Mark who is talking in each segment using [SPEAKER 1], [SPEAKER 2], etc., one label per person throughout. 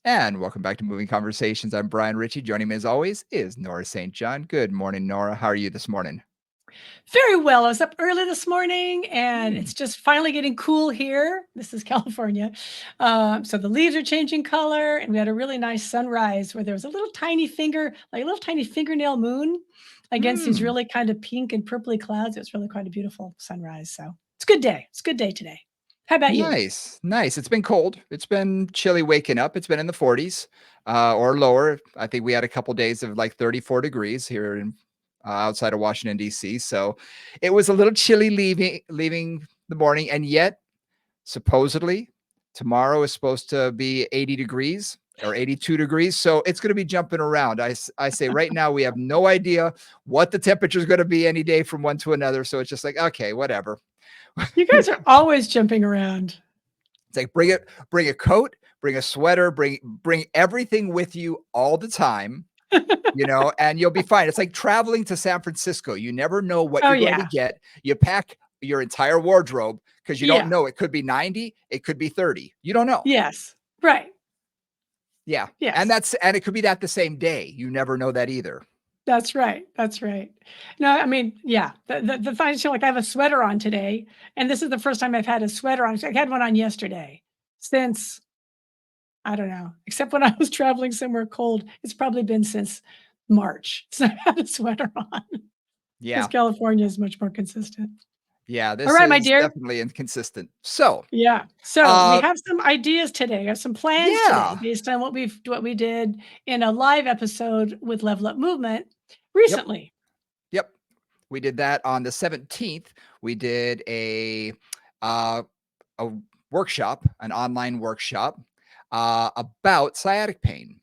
[SPEAKER 1] And welcome back to Moving Conversations. I'm Brian Ritchie. Joining me as always is Nora St. John. Good morning, Nora. How are you this morning?
[SPEAKER 2] Very well. I was up early this morning and
[SPEAKER 1] Hmm.
[SPEAKER 2] it's just finally getting cool here. This is California. So the leaves are changing color and we had a really nice sunrise where there was a little tiny finger, like a little tiny fingernail moon against these
[SPEAKER 1] Hmm.
[SPEAKER 2] really kind of pink and purpley clouds. It was really quite a beautiful sunrise. So it's a good day. It's a good day today. How about you?
[SPEAKER 1] Nice. Nice. It's been cold. It's been chilly waking up. It's been in the 40s or lower. I think we had a couple days of like 34 degrees here in outside of Washington, D.C. So it was a little chilly leaving the morning. And yet, supposedly, tomorrow is supposed to be 80 degrees or 82 degrees. So it's going to be jumping around. I say right now, we have no idea what the temperature is going to be any day from one to another. So it's just like, okay, whatever.
[SPEAKER 2] You guys are always jumping around.
[SPEAKER 1] It's like bring a coat, bring a sweater, bring everything with you all the time, and you'll be fine. It's like traveling to San Francisco. You never know what
[SPEAKER 2] Oh,
[SPEAKER 1] you're going to
[SPEAKER 2] yeah.
[SPEAKER 1] get. You pack your entire wardrobe because you don't
[SPEAKER 2] Yeah.
[SPEAKER 1] know. It could be 90, it could be 30. You don't know.
[SPEAKER 2] Yes. Right.
[SPEAKER 1] Yeah.
[SPEAKER 2] Yes.
[SPEAKER 1] And it could be that the same day. You never know that either.
[SPEAKER 2] That's right, that's right. No, I mean, yeah, the thing is, like, I have a sweater on today, and this is the first time I've had a sweater on. I had one on yesterday since, I don't know, except when I was traveling somewhere cold, it's probably been since March since I had a sweater on, because
[SPEAKER 1] Yeah.
[SPEAKER 2] California is much more consistent.
[SPEAKER 1] Yeah,
[SPEAKER 2] All
[SPEAKER 1] this
[SPEAKER 2] right, my
[SPEAKER 1] is
[SPEAKER 2] dear.
[SPEAKER 1] definitely inconsistent. So,
[SPEAKER 2] Yeah, so we
[SPEAKER 1] uh
[SPEAKER 2] have some ideas today, or some plans today
[SPEAKER 1] yeah.
[SPEAKER 2] based on what we did in a live episode with Level Up Movement
[SPEAKER 1] Yep.
[SPEAKER 2] recently.
[SPEAKER 1] Yep. We did that on the 17th. We did uh, a workshop, an online workshop about sciatic pain.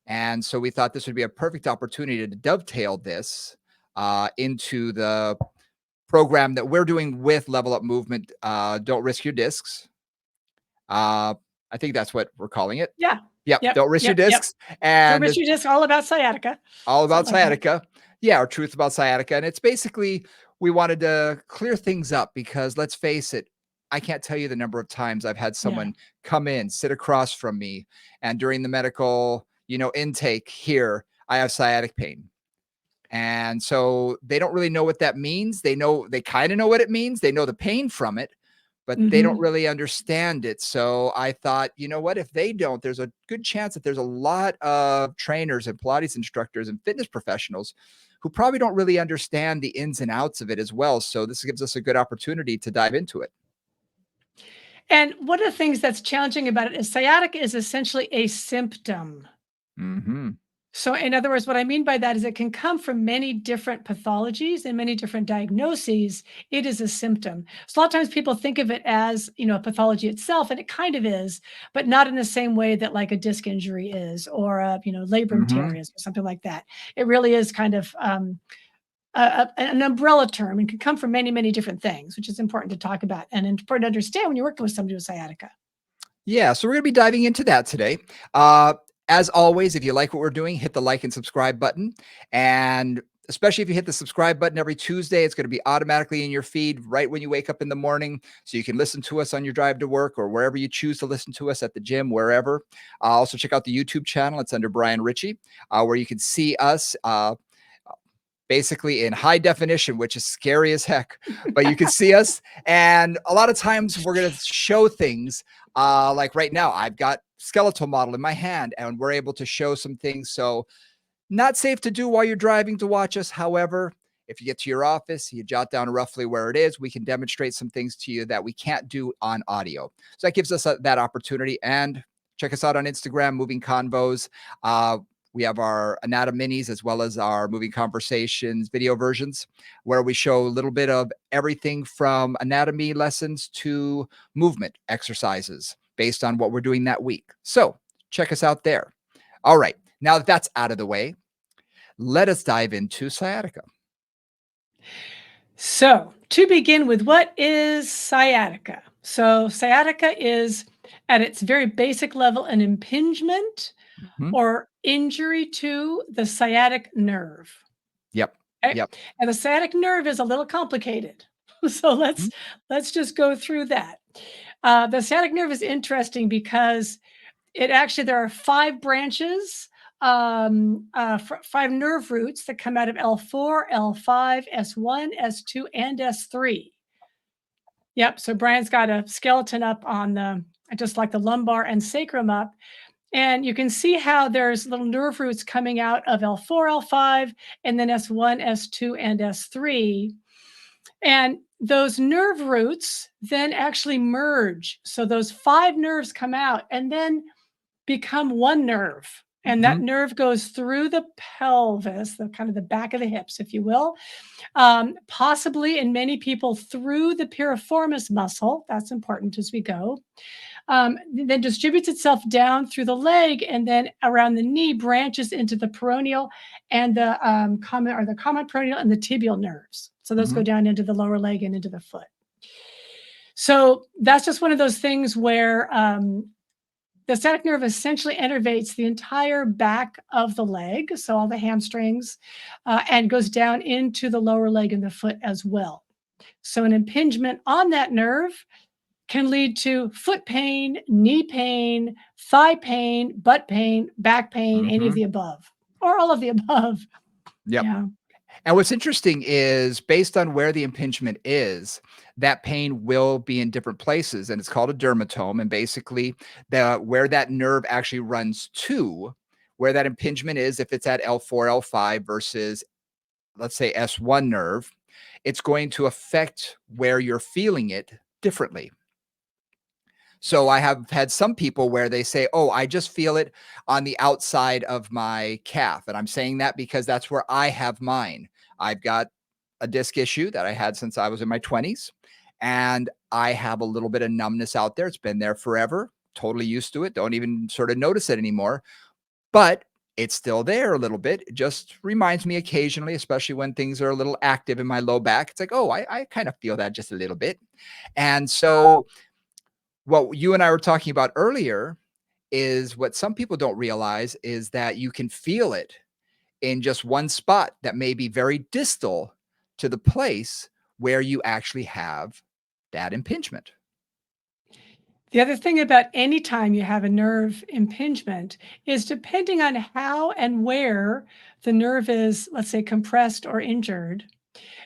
[SPEAKER 1] And so we thought this would be a perfect opportunity to dovetail this into the program that we're doing with Level Up Movement. Don't risk your discs. Uh, I think that's what we're calling it.
[SPEAKER 2] Yeah.
[SPEAKER 1] Yep.
[SPEAKER 2] Yep,
[SPEAKER 1] Don't risk your
[SPEAKER 2] yep, yep.
[SPEAKER 1] discs.
[SPEAKER 2] So
[SPEAKER 1] And
[SPEAKER 2] Mystery Disc all about sciatica,
[SPEAKER 1] all about
[SPEAKER 2] something like that.
[SPEAKER 1] sciatica. Yeah, our truth about sciatica. And it's basically, we wanted to clear things up because let's face it, I can't tell you the number of times I've had
[SPEAKER 2] Yeah.
[SPEAKER 1] someone come in, sit across from me, and during the medical, intake here, I have sciatic pain. And so they don't really know what that means. They kind of know what it means. They know the pain from it, but they don't
[SPEAKER 2] Mhm.
[SPEAKER 1] really understand it. So I thought, you know what? If they don't, there's a good chance that there's a lot of trainers and Pilates instructors and fitness professionals who probably don't really understand the ins and outs of it as well. So this gives us a good opportunity to dive into it.
[SPEAKER 2] And one of the things that's challenging about it is sciatica is essentially a symptom.
[SPEAKER 1] Hmm.
[SPEAKER 2] So, in other words, what I mean by that is it can come from many different pathologies and many different diagnoses. It is a symptom. So, a lot of times people think of it as, a pathology itself, and it kind of is, but not in the same way that like a disc injury is, or a, labrum tear
[SPEAKER 1] Hmm.
[SPEAKER 2] is, or something like that. It really is kind of an umbrella term and can come from many, many different things, which is important to talk about and important to understand when you're working with somebody with sciatica.
[SPEAKER 1] Yeah, so we're going to be diving into that today. As always, if you like what we're doing, hit the like and subscribe button. And especially if you hit the subscribe button every Tuesday, it's going to be automatically in your feed right when you wake up in the morning. So you can listen to us on your drive to work or wherever you choose to listen to us, at the gym, wherever. Also, check out the YouTube channel. It's under Brian Ritchie, where you can see us. Basically in high definition, which is scary as heck, but you can see us. And a lot of times we're going to show things like right now, I've got skeletal model in my hand and we're able to show some things. So not safe to do while you're driving to watch us. However, if you get to your office, you jot down roughly where it is, we can demonstrate some things to you that we can't do on audio. So that gives us that opportunity. And check us out on Instagram, Moving Convos. We have our Anatom Minis as well as our Moving Conversations video versions, where we show a little bit of everything from anatomy lessons to movement exercises based on what we're doing that week. So check us out there. All right. Now that that's out of the way, let us dive into sciatica.
[SPEAKER 2] So, to begin with, what is sciatica? So, sciatica is at its very basic level an impingement
[SPEAKER 1] Mhm.
[SPEAKER 2] or injury to the sciatic nerve.
[SPEAKER 1] Yep.
[SPEAKER 2] Okay?
[SPEAKER 1] Yep.
[SPEAKER 2] And the sciatic nerve is a little complicated. So
[SPEAKER 1] Mhm.
[SPEAKER 2] let's just go through that. The sciatic nerve is interesting because It actually, there are 5 branches, 5 nerve roots that come out of L4, L5, S1, S2, and S3. Yep. So Brian's got a skeleton up on the, just like the lumbar and sacrum up. And you can see how there's little nerve roots coming out of L4, L5, and then S1, S2, and S3. And those nerve roots then actually merge. So those 5 nerves come out and then become one nerve. And that
[SPEAKER 1] Mhm.
[SPEAKER 2] nerve goes through the pelvis, the kind of the back of the hips, if you will, possibly in many people through the piriformis muscle. That's important as we go. Then distributes itself down through the leg and then around the knee, branches into the peroneal and the common peroneal and the tibial nerves. So those go
[SPEAKER 1] Mhm.
[SPEAKER 2] down into the lower leg and into the foot. So that's just one of those things where the sciatic nerve essentially innervates the entire back of the leg, so all the hamstrings, and goes down into the lower leg and the foot as well. So an impingement on that nerve can lead to foot pain, knee pain, thigh pain, butt pain, back pain, any of
[SPEAKER 1] Mhm.
[SPEAKER 2] the above, or all of the above.
[SPEAKER 1] Yep.
[SPEAKER 2] Yeah.
[SPEAKER 1] And what's interesting is based on where the impingement is, that pain will be in different places, and it's called a dermatome. And basically, the where that nerve actually runs to, where that impingement is, if it's at L4, L5 versus, let's say, S1 nerve, it's going to affect where you're feeling it differently. So I have had some people where they say, "Oh, I just feel it on the outside of my calf." And I'm saying that because that's where I have mine. I've got a disc issue that I had since I was in my 20s, and I have a little bit of numbness out there. It's been there forever. Totally used to it. Don't even sort of notice it anymore, but it's still there a little bit. It just reminds me occasionally, especially when things are a little active in my low back. It's like, "Oh, I kind of feel that just a little bit." And so what you and I were talking about earlier is what some people don't realize is that you can feel it in just one spot that may be very distal to the place where you actually have that impingement.
[SPEAKER 2] The other thing about any time you have a nerve impingement is depending on how and where the nerve is, let's say, compressed or injured,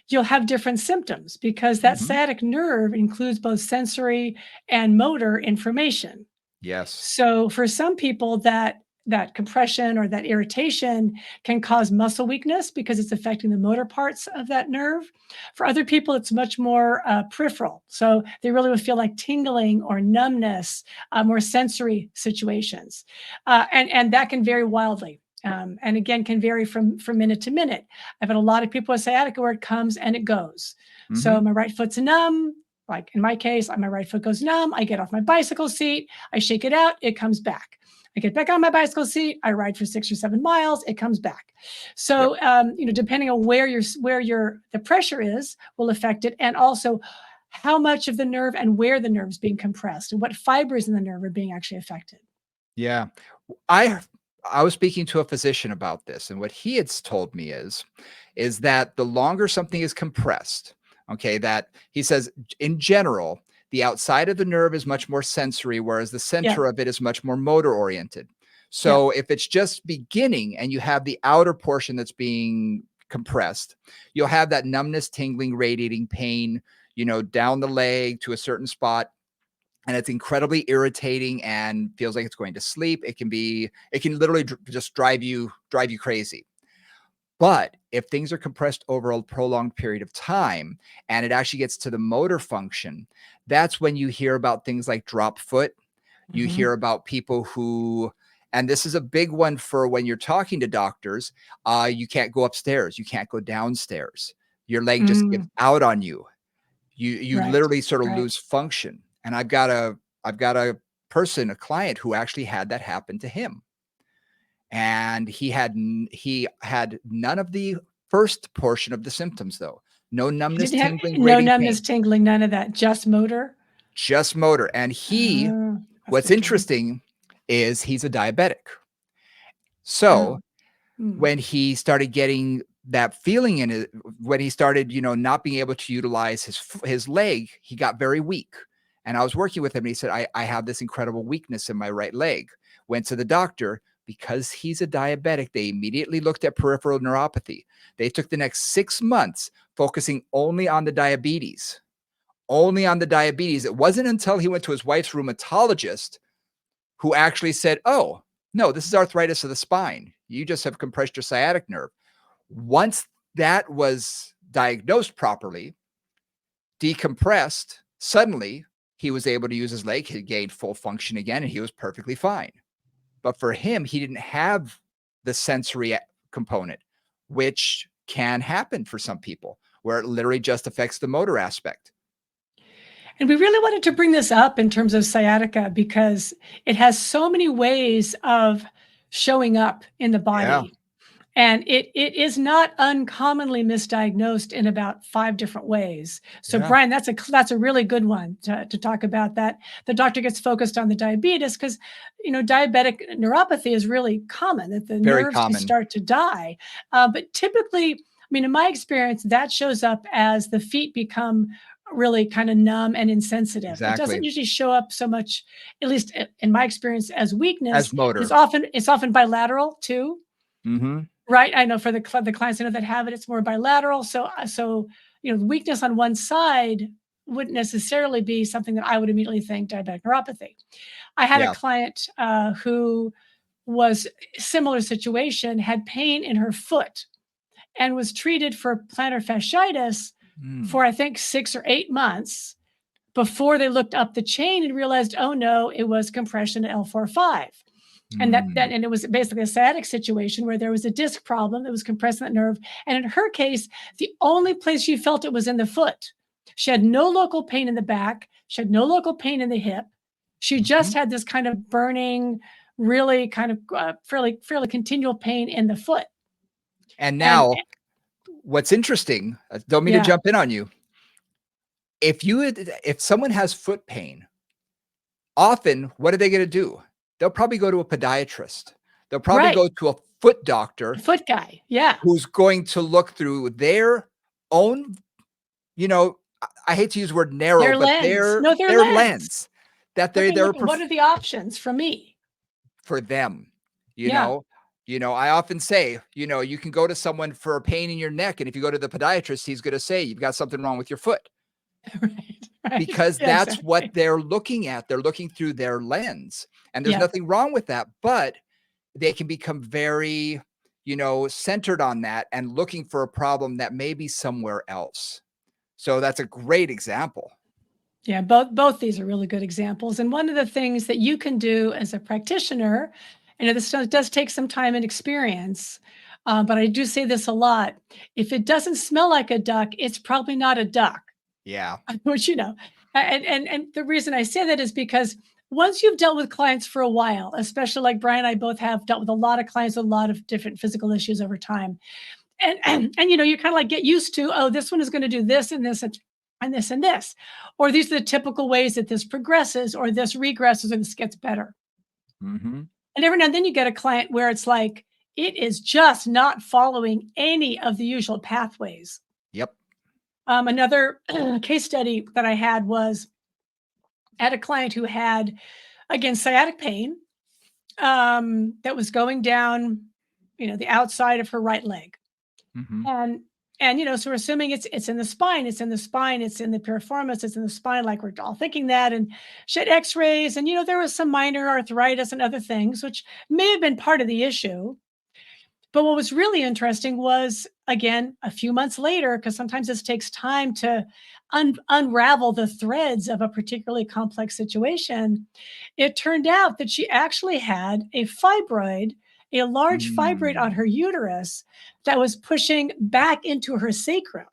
[SPEAKER 2] you'll have different symptoms because that
[SPEAKER 1] Mhm.
[SPEAKER 2] sciatic nerve includes both sensory and motor information.
[SPEAKER 1] Yes.
[SPEAKER 2] So for some people that compression or that irritation can cause muscle weakness because it's affecting the motor parts of that nerve. For other people, it's much more peripheral. So they really would feel like tingling or numbness, more sensory situations. And that can vary wildly. And again, can vary from minute to minute. I've had a lot of people with sciatica where it comes and it goes. So
[SPEAKER 1] Mhm.
[SPEAKER 2] my right foot's numb. Like in my case, my right foot goes numb. I get off my bicycle seat. I shake it out, it comes back. I get back on my bicycle seat, I ride for 6 or 7 miles, it comes back.
[SPEAKER 1] Yep.
[SPEAKER 2] So, depending on where your the pressure is, will affect it, and also how much of the nerve and where the nerve is being compressed, and what fibers in the nerve are being actually affected.
[SPEAKER 1] Yeah. I I was speaking to a physician about this, and what he had told me is that the longer something is compressed, okay, that he says in general, the outside of the nerve is much more sensory, whereas the center
[SPEAKER 2] Yep,
[SPEAKER 1] of it is much more motor oriented.
[SPEAKER 2] yep.
[SPEAKER 1] So if it's just beginning and you have the outer portion that's being compressed, you'll have that numbness, tingling, radiating pain, down the leg to a certain spot, and it's incredibly irritating and feels like it's going to sleep. It can literally just drive you crazy. But if things are compressed over a prolonged period of time and it actually gets to the motor function, that's when you hear about things like drop foot. You
[SPEAKER 2] Mhm.
[SPEAKER 1] hear about people who, and this is a big one for when you're talking to doctors, you can't go upstairs, you can't go downstairs. Your leg just gives
[SPEAKER 2] Mm,
[SPEAKER 1] out on you. You
[SPEAKER 2] right,
[SPEAKER 1] literally sort of
[SPEAKER 2] right.
[SPEAKER 1] lose function, and I've got a person, a client who actually had that happen to him, and he had none of the first portion of the symptoms, though. No
[SPEAKER 2] He
[SPEAKER 1] numbness,
[SPEAKER 2] didn't have
[SPEAKER 1] tingling,
[SPEAKER 2] no
[SPEAKER 1] grating
[SPEAKER 2] numbness,
[SPEAKER 1] pain,
[SPEAKER 2] tingling, none of that, just motor?
[SPEAKER 1] just motor, and
[SPEAKER 2] Oh, that's
[SPEAKER 1] what's
[SPEAKER 2] disturbing.
[SPEAKER 1] interesting is he's a diabetic.
[SPEAKER 2] Oh,
[SPEAKER 1] So
[SPEAKER 2] mm,
[SPEAKER 1] when he started getting that feeling in it, when he started, not being able to utilize his leg, he got very weak. And I was working with him and he said, I have this incredible weakness in my right leg. went to the doctor. Because he's a diabetic, they immediately looked at peripheral neuropathy. They took the next 6 months focusing only on the diabetes. Only on the diabetes. It wasn't until he went to his wife's rheumatologist who actually said, "Oh, no, this is arthritis of the spine. You just have compressed your sciatic nerve." Once that was diagnosed properly, decompressed, suddenly he was able to use his leg. He gained full function again, and he was perfectly fine. But for him, he didn't have the sensory component, which can happen for some people, where it literally just affects the motor aspect.
[SPEAKER 2] And we really wanted to bring this up in terms of sciatica because it has so many ways of showing up in the
[SPEAKER 1] Yeah,
[SPEAKER 2] body. And it is not uncommonly misdiagnosed in about 5 different ways. So
[SPEAKER 1] yeah,
[SPEAKER 2] Brian, that's a really good one to talk about, that the doctor gets focused on the diabetes because, diabetic neuropathy is really common, that the
[SPEAKER 1] very
[SPEAKER 2] nerves just
[SPEAKER 1] common.
[SPEAKER 2] start to die. But typically, I mean, in my experience, that shows up as the feet become really kind of numb and insensitive. It doesn't
[SPEAKER 1] Exactly.
[SPEAKER 2] usually show up so much, at least in my experience, as
[SPEAKER 1] As
[SPEAKER 2] weakness.
[SPEAKER 1] motor.
[SPEAKER 2] It's often bilateral too.
[SPEAKER 1] Mhm.
[SPEAKER 2] Right, I know for the clients I know that have it, it's more bilateral. So weakness on one side wouldn't necessarily be something that I would immediately think diabetic neuropathy. I had a
[SPEAKER 1] Yeah.
[SPEAKER 2] client who was similar situation, had pain in her foot, and was treated for plantar fasciitis
[SPEAKER 1] Mm.
[SPEAKER 2] for I think 6 or 8 months before they looked up the chain and realized, oh no, it was compression at L4-5. And
[SPEAKER 1] Mm.
[SPEAKER 2] and it was basically a sciatic situation where there was a disc problem that was compressing that nerve. And in her case, the only place she felt it was in the foot. She had no local pain in the back. She had no local pain in the hip. She just
[SPEAKER 1] Mhm.
[SPEAKER 2] had this kind of burning, really kind of fairly continual pain in the foot.
[SPEAKER 1] And
[SPEAKER 2] And
[SPEAKER 1] now what's interesting, don't mean to
[SPEAKER 2] yeah,
[SPEAKER 1] jump in on you. If someone has foot pain, often what are they gonna do? They'll probably go to a podiatrist. They'll probably
[SPEAKER 2] right.
[SPEAKER 1] go to a foot doctor
[SPEAKER 2] Foot guy. Yeah.
[SPEAKER 1] who's going to look through their own, I hate to use the word narrow,
[SPEAKER 2] Their
[SPEAKER 1] but
[SPEAKER 2] lens.
[SPEAKER 1] their
[SPEAKER 2] No, their
[SPEAKER 1] their
[SPEAKER 2] lens.
[SPEAKER 1] lens that
[SPEAKER 2] They're
[SPEAKER 1] they're
[SPEAKER 2] going to
[SPEAKER 1] they're
[SPEAKER 2] look at what
[SPEAKER 1] pref
[SPEAKER 2] are the options for me.
[SPEAKER 1] for them, you
[SPEAKER 2] Yeah.
[SPEAKER 1] know? I often say, you can go to someone for a pain in your neck, and if you go to the podiatrist, he's gonna say, "You've got something wrong with your foot,"
[SPEAKER 2] Right. Right.
[SPEAKER 1] because
[SPEAKER 2] Yeah,
[SPEAKER 1] that's what
[SPEAKER 2] exactly.
[SPEAKER 1] they're looking at. They're looking through their lens, and there's
[SPEAKER 2] Yeah.
[SPEAKER 1] nothing wrong with that, but they can become very, centered on that and looking for a problem that may be somewhere else. So that's a great example.
[SPEAKER 2] Yeah, both these are really good examples. And one of the things that you can do as a practitioner, this does take some time and experience, but I do say this a lot. If it doesn't smell like a duck, it's probably not a duck.
[SPEAKER 1] Yeah.
[SPEAKER 2] Which and the reason I say that is because once you've dealt with clients for a while, especially like Brian and I both have dealt with a lot of clients with a lot of different physical issues over time, and you kind of like get used to, oh, this one is going to do this and this and this and this, or these are the typical ways that this progresses or this regresses or this gets better.
[SPEAKER 1] Mhm.
[SPEAKER 2] And every now and then you get a client where it's like it is just not following any of the usual pathways.
[SPEAKER 1] Yep.
[SPEAKER 2] Another case study that I had was I had a client who had, again, sciatic pain, that was going down, the outside of her right leg.
[SPEAKER 1] Mhm.
[SPEAKER 2] And so we're assuming it's in the spine, it's in the spine, it's in the piriformis, it's in the spine, like we're all thinking that. And she had X-rays, and there was some minor arthritis and other things, which may have been part of the issue. But what was really interesting was, again, a few months later, because sometimes this takes time to unravel the threads of a particularly complex situation. It turned out that she actually had a fibroid, a large fibroid on
[SPEAKER 1] Mm.
[SPEAKER 2] her uterus that was pushing back into her sacrum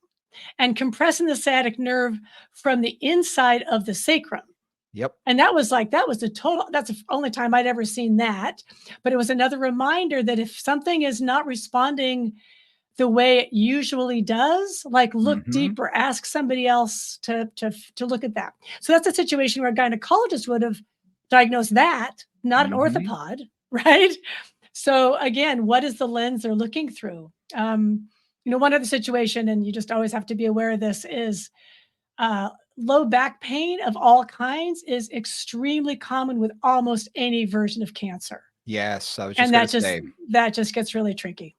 [SPEAKER 2] and compressing the sciatic nerve from the inside of the sacrum.
[SPEAKER 1] Yep.
[SPEAKER 2] And that's the only time I'd ever seen that. But it was another reminder that if something is not responding the way it usually does, like look
[SPEAKER 1] Mhm.
[SPEAKER 2] deeper, ask somebody else to look at that. So that's a situation where a gynecologist would have diagnosed that, not an
[SPEAKER 1] Mhm.
[SPEAKER 2] orthopod, right? So again, what is the lens they're looking through? One other situation, and you just always have to be aware of this, is low back pain of all kinds is extremely common with almost any version of cancer.
[SPEAKER 1] Yes, I was just
[SPEAKER 2] And
[SPEAKER 1] gonna say.
[SPEAKER 2] that just gets really tricky.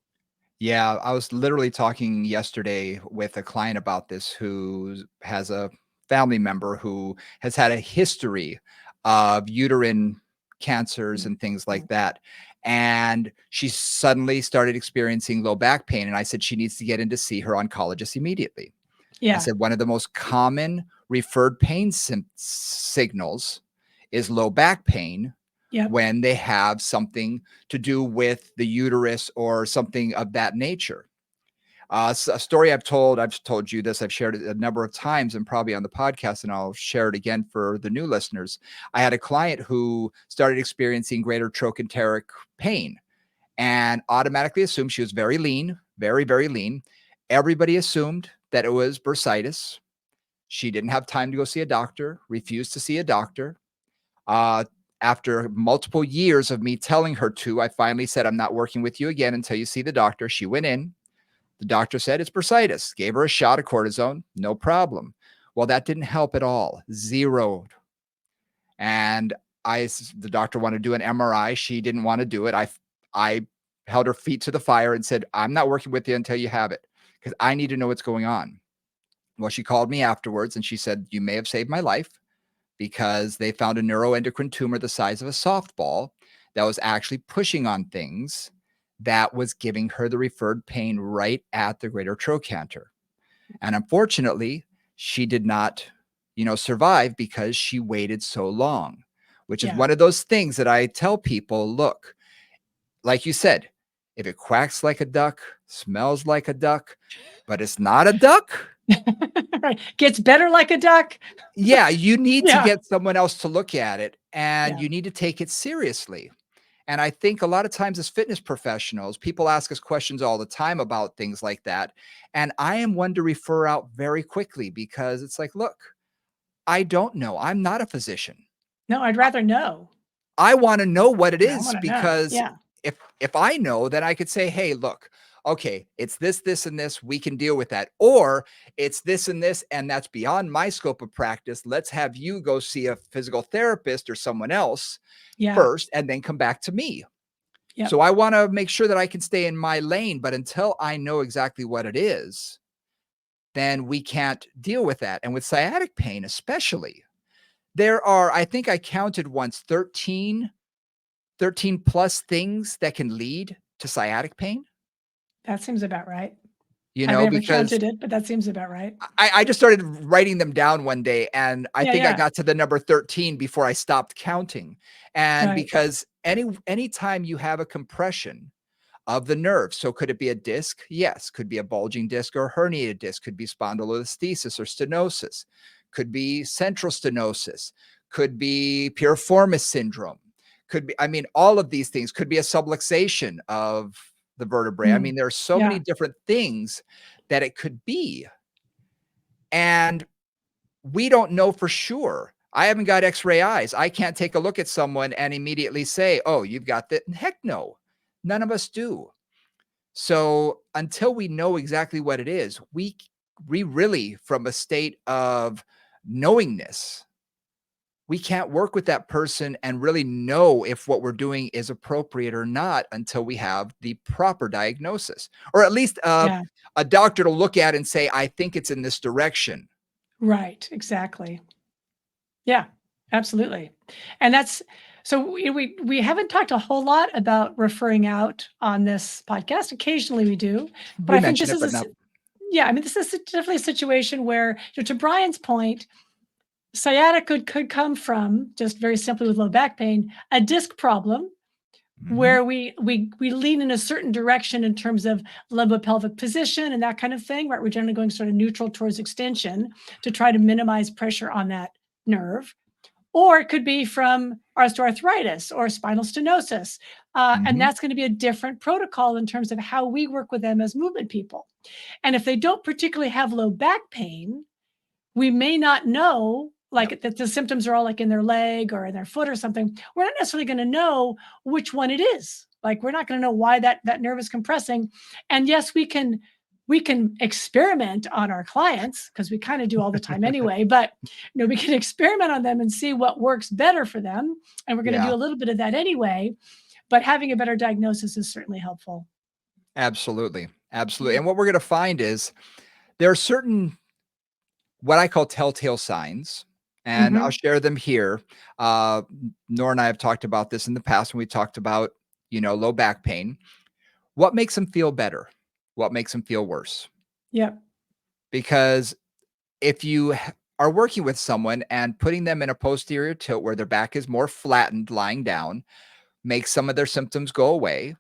[SPEAKER 1] Yeah, I was literally talking yesterday with a client about this who has a family member who has had a history of uterine cancers
[SPEAKER 2] Mm,
[SPEAKER 1] and things
[SPEAKER 2] mm.
[SPEAKER 1] like that. And she suddenly started experiencing low back pain. And I said she needs to get in to see her oncologist immediately. I
[SPEAKER 2] Yeah.
[SPEAKER 1] said one of the most common referred pain signals is low back pain
[SPEAKER 2] Yep.
[SPEAKER 1] when they have something to do with the uterus or something of that nature. A story I've told you this, I've shared it a number of times and probably on the podcast, and I'll share it again for the new listeners. I had a client who started experiencing greater trochanteric pain and automatically assumed she was very lean, very, very lean. Everybody assumed that it was bursitis. She didn't have time to go see a doctor, refused to see a doctor. Uh, After multiple years of me telling her to, I finally said, I'm not working with you again until you see the doctor. She went in. The doctor said it's bursitis, gave her a shot of cortisone, no problem. Well, that didn't help at all, zeroed. And the doctor wanted to do an MRI. She didn't want to do it. I held her feet to the fire and said, I'm not working with you until you have it because I need to know what's going on. Well, she called me afterwards and she said, you may have saved my life because they found a neuroendocrine tumor the size of a softball that was actually pushing on things that was giving her the referred pain right at the greater trochanter. And unfortunately, she did not, survive because she waited so long, which is
[SPEAKER 2] Yeah.
[SPEAKER 1] one of those things that I tell people, look, like you said, if it quacks like a duck, smells like a duck, but it's not a duck,
[SPEAKER 2] Right. Gets better like a duck.
[SPEAKER 1] yeah, you need to
[SPEAKER 2] Yeah.
[SPEAKER 1] get someone else to look at it and
[SPEAKER 2] Yeah.
[SPEAKER 1] you need to take it seriously. And I think a lot of times as fitness professionals, people ask us questions all the time about things like that. And I am one to refer out very quickly because it's like, look, I don't know. I'm not a physician.
[SPEAKER 2] No, I'd rather know.
[SPEAKER 1] I want to know what it
[SPEAKER 2] I
[SPEAKER 1] is
[SPEAKER 2] wanna know.
[SPEAKER 1] because
[SPEAKER 2] Yeah.
[SPEAKER 1] if I know, then I could say, "Hey, look, okay, it's this, and this. We can deal with that." Or it's this and this, and that's beyond my scope of practice. Let's have you go see a physical therapist or someone else
[SPEAKER 2] Yeah.
[SPEAKER 1] first, and then come back to me.
[SPEAKER 2] Yep.
[SPEAKER 1] So I want to make sure that I can stay in my lane. But until I know exactly what it is, then we can't deal with that. And with sciatic pain, especially, there are, I think I counted once 13 plus things that can lead to sciatic pain,
[SPEAKER 2] That seems about right. I've never
[SPEAKER 1] because
[SPEAKER 2] counted it, but that seems about right.
[SPEAKER 1] I just started writing them down one day and I
[SPEAKER 2] Yeah,
[SPEAKER 1] think I
[SPEAKER 2] yeah.
[SPEAKER 1] got to the number 13 before I stopped counting. And
[SPEAKER 2] Right.
[SPEAKER 1] because anytime you have a compression of the nerve. So could it be a disc? Yes. Could be a bulging disc or a herniated disc. Could be spondylolisthesis or stenosis. Could be central stenosis. Could be piriformis syndrome. Could be, I mean, all of these things could be a subluxation of the vertebrae. I
[SPEAKER 2] Mm.
[SPEAKER 1] mean, there are so many
[SPEAKER 2] Yeah.
[SPEAKER 1] different things that it could be. And we don't know for sure. I haven't got x-ray eyes. I can't take a look at someone and immediately say, oh, you've got that. Heck no. None of us do. So until we know exactly what it is, we really, from a state of knowingness, we can't work with that person and really know if what we're doing is appropriate or not until we have the proper diagnosis, or at least
[SPEAKER 2] Yeah.
[SPEAKER 1] a doctor to look at and say, I think it's in this direction.
[SPEAKER 2] Right. Exactly. Yeah, absolutely. And that's so we haven't talked a whole lot about referring out on this podcast. Occasionally we do, but
[SPEAKER 1] We
[SPEAKER 2] I think
[SPEAKER 1] mention
[SPEAKER 2] this
[SPEAKER 1] it,
[SPEAKER 2] is
[SPEAKER 1] but not.
[SPEAKER 2] yeah, I mean this is definitely a situation where, to Brian's point, sciatica could come from, just very simply with low back pain, a disc problem
[SPEAKER 1] Mhm,
[SPEAKER 2] where we lean in a certain direction in terms of lumbo-pelvic position and that kind of thing, right? We're generally going sort of neutral towards extension to try to minimize pressure on that nerve. Or it could be from osteoarthritis or spinal stenosis. And
[SPEAKER 1] mhm.
[SPEAKER 2] that's going to be a different protocol in terms of how we work with them as movement people. And if they don't particularly have low back pain, we may not know,
[SPEAKER 1] Yep.
[SPEAKER 2] like that the symptoms are all like in their leg or in their foot or something. We're not necessarily going to know which one it is. Like we're not going to know why that nerve is compressing. And yes, we can we can experiment on our clients because we kind of do all the time anyway, but we can experiment on them and see what works better for them. And we're going to
[SPEAKER 1] Yeah,
[SPEAKER 2] do a little bit of that anyway, but having a better diagnosis is certainly helpful.
[SPEAKER 1] absolutely.
[SPEAKER 2] Yeah.
[SPEAKER 1] Absolutely. And what we're going to find is there are certain what I call telltale signs, and I'll
[SPEAKER 2] Hmm.
[SPEAKER 1] share them here. Nora and I have talked about this in the past when we talked about, low back pain. What makes them feel better? What makes them feel worse?
[SPEAKER 2] Yep.
[SPEAKER 1] Because if you are working with someone and putting them in a posterior tilt where their back is more flattened lying down, makes some of their symptoms go away,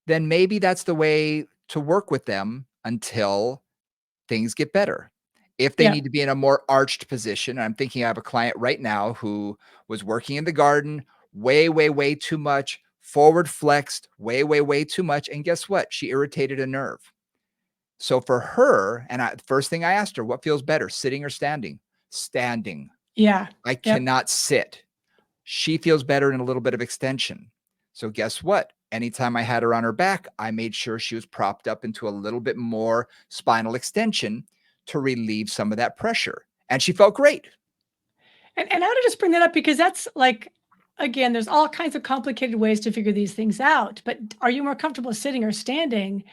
[SPEAKER 1] then maybe that's the way to work with them until things get better. If they need
[SPEAKER 2] Yep.
[SPEAKER 1] to be in a more arched position, I'm thinking I have a client right now who was working in the garden way, way, way too much, forward flexed, way, way, way too much. And guess what? She irritated a nerve. So for her, and first thing I asked her, what feels better, sitting or standing? Standing.
[SPEAKER 2] Yeah.
[SPEAKER 1] I
[SPEAKER 2] Yep.
[SPEAKER 1] cannot sit. She feels better in a little bit of extension. So guess what? Anytime I had her on her back, I made sure she was propped up into a little bit more spinal extension to relieve some of that pressure. And she felt great.
[SPEAKER 2] And I would just bring that up because that's like, again, there's all kinds of complicated ways to figure these things out. But are you more comfortable sitting or standing?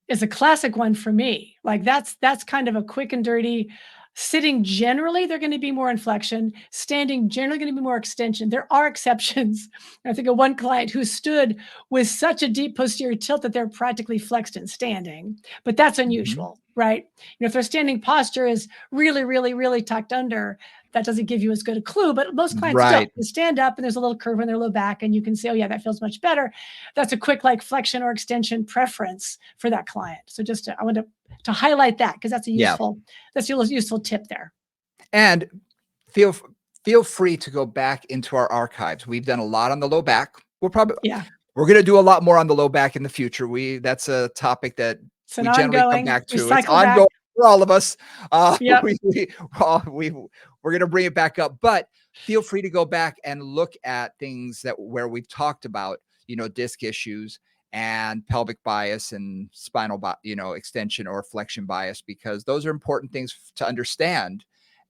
[SPEAKER 2] Is a classic one for me. Like that's kind of a quick and dirty. Sitting generally, they're going to be more inflection. Standing generally going to be more extension. There are exceptions. I think of one client who stood with such a deep posterior tilt that they're practically flexed in standing, but that's
[SPEAKER 1] Mhm.
[SPEAKER 2] unusual, right? If their standing posture is really, really, really tucked under, that doesn't give you as good a clue. But most clients don't.
[SPEAKER 1] Right.
[SPEAKER 2] They stand up and there's a little curve in their low back, and you can say, "Oh yeah, that feels much better." That's a quick like flexion or extension preference for that client. So I want to highlight that because
[SPEAKER 1] Yeah.
[SPEAKER 2] that's a useful tip there.
[SPEAKER 1] And feel feel free to go back into our archives. We've done a lot on the low back.
[SPEAKER 2] Yeah,
[SPEAKER 1] We're going to do a lot more on the low back in the future. That's a topic that
[SPEAKER 2] it's an
[SPEAKER 1] we generally come
[SPEAKER 2] ongoing.
[SPEAKER 1] back
[SPEAKER 2] We
[SPEAKER 1] to. It's
[SPEAKER 2] cycle back.
[SPEAKER 1] ongoing for all of us.
[SPEAKER 2] Yep.
[SPEAKER 1] We're going to bring it back up, but feel free to go back and look at things that where we've talked about, disc issues and pelvic bias and extension or flexion bias, because those are important things to understand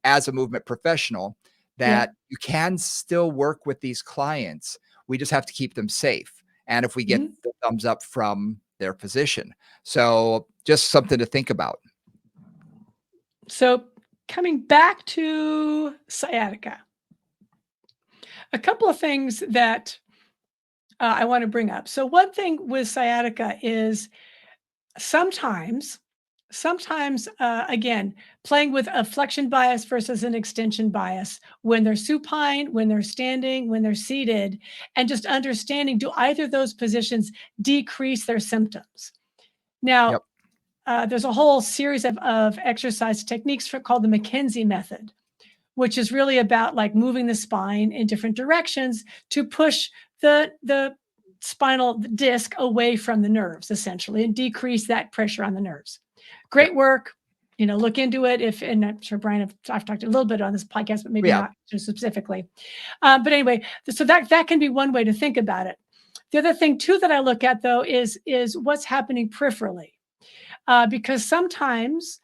[SPEAKER 1] as a movement professional, that
[SPEAKER 2] Yep.
[SPEAKER 1] you can still work with these clients. We just have to keep them safe. And if we get
[SPEAKER 2] Mhm.
[SPEAKER 1] the thumbs up from their physician. So just something to think about.
[SPEAKER 2] So coming back to sciatica, a couple of things that I want to bring up. So one thing with sciatica is sometimes, again, playing with a flexion bias versus an extension bias when they're supine, when they're standing, when they're seated, and just understanding, do either of those positions decrease their symptoms? Now,
[SPEAKER 1] Yep.
[SPEAKER 2] there's a whole series of exercise techniques called the McKenzie method, which is really about like moving the spine in different directions to push the spinal disc away from the nerves essentially and decrease that pressure on the nerves.
[SPEAKER 1] Yep.
[SPEAKER 2] Great work. Look into it if, and I'm sure Brian, I've talked a little bit on this podcast, but maybe
[SPEAKER 1] Yeah.
[SPEAKER 2] not so specifically. But anyway, so that can be one way to think about it. The other thing too that I look at though is what's happening peripherally, because sometimes,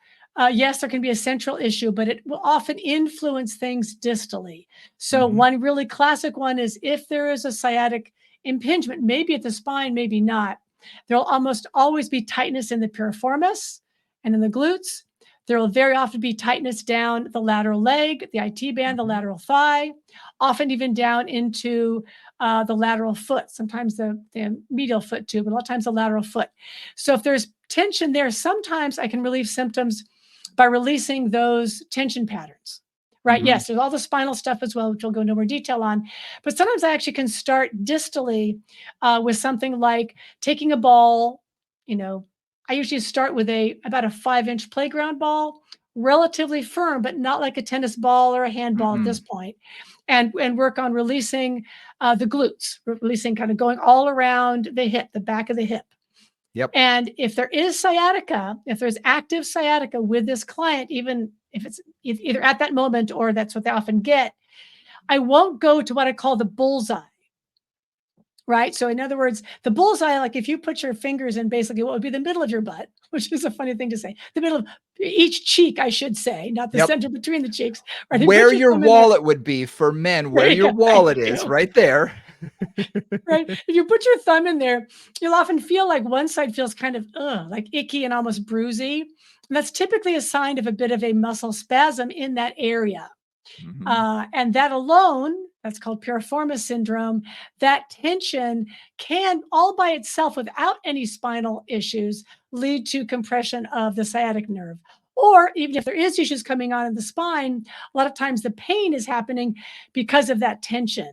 [SPEAKER 2] yes, there can be a central issue, but it will often influence things distally. So,
[SPEAKER 1] Mhm.
[SPEAKER 2] one really classic one is if there is a sciatic impingement, maybe at the spine, maybe not, there'll almost always be tightness in the piriformis and in the glutes. There will very often be tightness down the lateral leg, the IT band, the
[SPEAKER 1] Mhm.
[SPEAKER 2] lateral thigh, often even down into the lateral foot, sometimes the medial foot too, but a lot of times the lateral foot. So if there's tension there, sometimes I can relieve symptoms by releasing those tension patterns. Right.
[SPEAKER 1] Mhm.
[SPEAKER 2] Yes, there's all the spinal stuff as well, which we'll go into more detail on. But sometimes I actually can start distally with something like taking a ball. You know, I usually start with about a 5-inch playground ball, relatively firm, but not like a tennis ball or a handball at this
[SPEAKER 1] Mm-mm.
[SPEAKER 2] point, and work on releasing the glutes, releasing kind of going all around the hip, the back of the hip.
[SPEAKER 1] Yep.
[SPEAKER 2] And if there is sciatica, if there's active sciatica with this client, even if it's either at that moment or that's what they often get, I won't go to what I call the bullseye, right? So in other words, the bullseye, like if you put your fingers in basically what would be the middle of your butt, which is a funny thing to say, the middle of each cheek, I should say, not the
[SPEAKER 1] Yep.
[SPEAKER 2] center between the cheeks, right? You put
[SPEAKER 1] Where
[SPEAKER 2] your
[SPEAKER 1] your
[SPEAKER 2] thumb in there.
[SPEAKER 1] wallet would be for men,
[SPEAKER 2] There
[SPEAKER 1] where
[SPEAKER 2] you
[SPEAKER 1] your
[SPEAKER 2] go. Thank
[SPEAKER 1] wallet is,
[SPEAKER 2] you.
[SPEAKER 1] right there.
[SPEAKER 2] Right? If you put your thumb in there, you'll often feel like one side feels kind of like icky and almost bruisey. And that's typically a sign of a bit of a muscle spasm in that area.
[SPEAKER 1] Mhm.
[SPEAKER 2] And that alone, that's called piriformis syndrome, that tension can all by itself, without any spinal issues, lead to compression of the sciatic nerve. Or even if there is issues coming on in the spine, a lot of times the pain is happening because of that tension.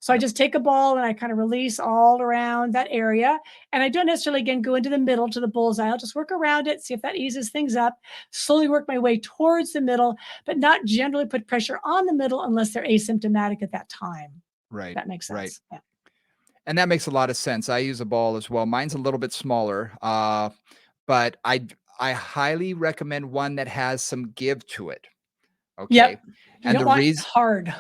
[SPEAKER 2] So I
[SPEAKER 1] Yep.
[SPEAKER 2] just take a ball and I kind of release all around that area. And I don't necessarily, again, go into the middle to the bullseye. I'll just work around it, see if that eases things up, slowly work my way towards the middle, but not generally put pressure on the middle unless they're asymptomatic at that time.
[SPEAKER 1] Right,
[SPEAKER 2] That makes
[SPEAKER 1] right.
[SPEAKER 2] sense. Yeah.
[SPEAKER 1] And that makes a lot of sense. I use a ball as well. Mine's a little bit smaller, but I highly recommend one that has some give to it, okay?
[SPEAKER 2] Yep. You
[SPEAKER 1] And
[SPEAKER 2] don't
[SPEAKER 1] the
[SPEAKER 2] want
[SPEAKER 1] reason
[SPEAKER 2] hard.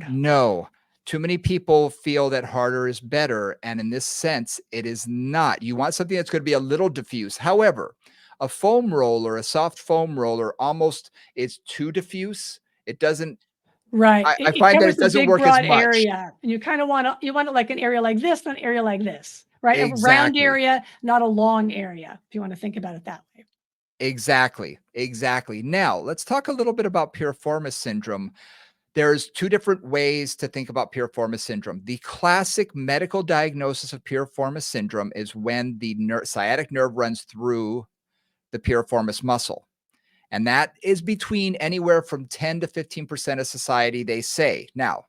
[SPEAKER 1] no. Too many people feel that harder is better, and in this sense, it is not. You want something that's gonna be a little diffuse. However, a foam roller, a soft foam roller, almost is too diffuse. It doesn't
[SPEAKER 2] Right.
[SPEAKER 1] I
[SPEAKER 2] It
[SPEAKER 1] find that
[SPEAKER 2] covers
[SPEAKER 1] it
[SPEAKER 2] a
[SPEAKER 1] doesn't
[SPEAKER 2] big
[SPEAKER 1] work as
[SPEAKER 2] broad
[SPEAKER 1] much.
[SPEAKER 2] area. And you kind of want it like an area like this, not an area like this, right? A round
[SPEAKER 1] Exactly.
[SPEAKER 2] area, not a long area, if you want to think about it that way.
[SPEAKER 1] Exactly, exactly. Now, let's talk a little bit about piriformis syndrome. There's 2 different ways to think about piriformis syndrome. The classic medical diagnosis of piriformis syndrome is when the sciatic nerve runs through the piriformis muscle, and that is between anywhere from 10 to 15% of society, they say. Now,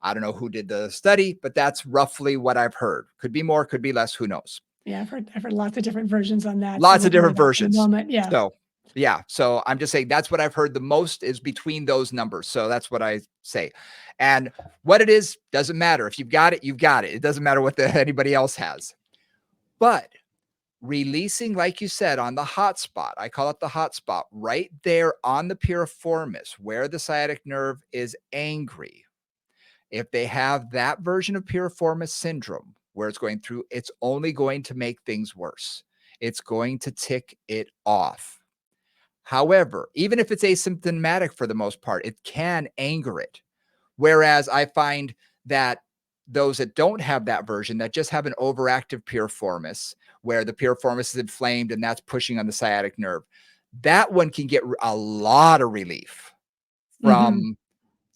[SPEAKER 1] I don't know who did the study, but that's roughly what I've heard. Could be more, could be less, who knows?
[SPEAKER 2] Yeah, I've heard lots of different versions on that. So
[SPEAKER 1] Lots
[SPEAKER 2] we'll
[SPEAKER 1] of
[SPEAKER 2] go with
[SPEAKER 1] different
[SPEAKER 2] that for the
[SPEAKER 1] versions.
[SPEAKER 2] moment. Yeah.
[SPEAKER 1] So, yeah, so I'm just saying that's what I've heard the most is between those numbers. So that's what I say. And what it is doesn't matter. If you've got it, you've got it. It doesn't matter what anybody else has. But releasing, like you said, on the hot spot, I call it the hot spot, right there on the piriformis where the sciatic nerve is angry. If they have that version of piriformis syndrome where it's going through, it's only going to make things worse. It's going to tick it off. However, even if it's asymptomatic for the most part, it can anger it. Whereas I find that those that don't have that version, that just have an overactive piriformis, where the piriformis is inflamed and that's pushing on the sciatic nerve, that one can get a lot of relief
[SPEAKER 2] Hmm.
[SPEAKER 1] from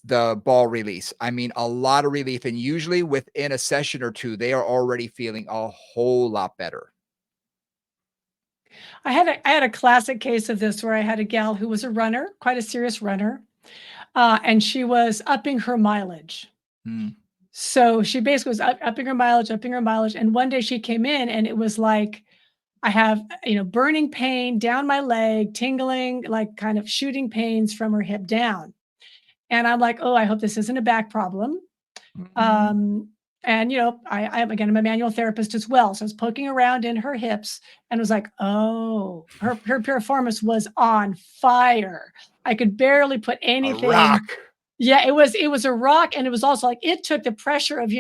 [SPEAKER 1] the ball release. I mean, a lot of relief. And usually within a session or two, they are already feeling a whole lot better.
[SPEAKER 2] I had a classic case of this where I had a gal who was a runner, quite a serious runner, and she was upping her mileage.
[SPEAKER 1] Mm,
[SPEAKER 2] So she basically was upping her mileage. And one day she came in and it was like, I have, burning pain down my leg, tingling, like kind of shooting pains from her hip down. And I'm like, oh, I hope this isn't a back problem.
[SPEAKER 1] mhm.
[SPEAKER 2] Um, and again, I'm a manual therapist as well. So I was poking around in her hips and was like, oh, her piriformis was on fire. I could barely put
[SPEAKER 1] A rock.
[SPEAKER 2] anything. Yeah, it was a rock, and it was also like it took the pressure of,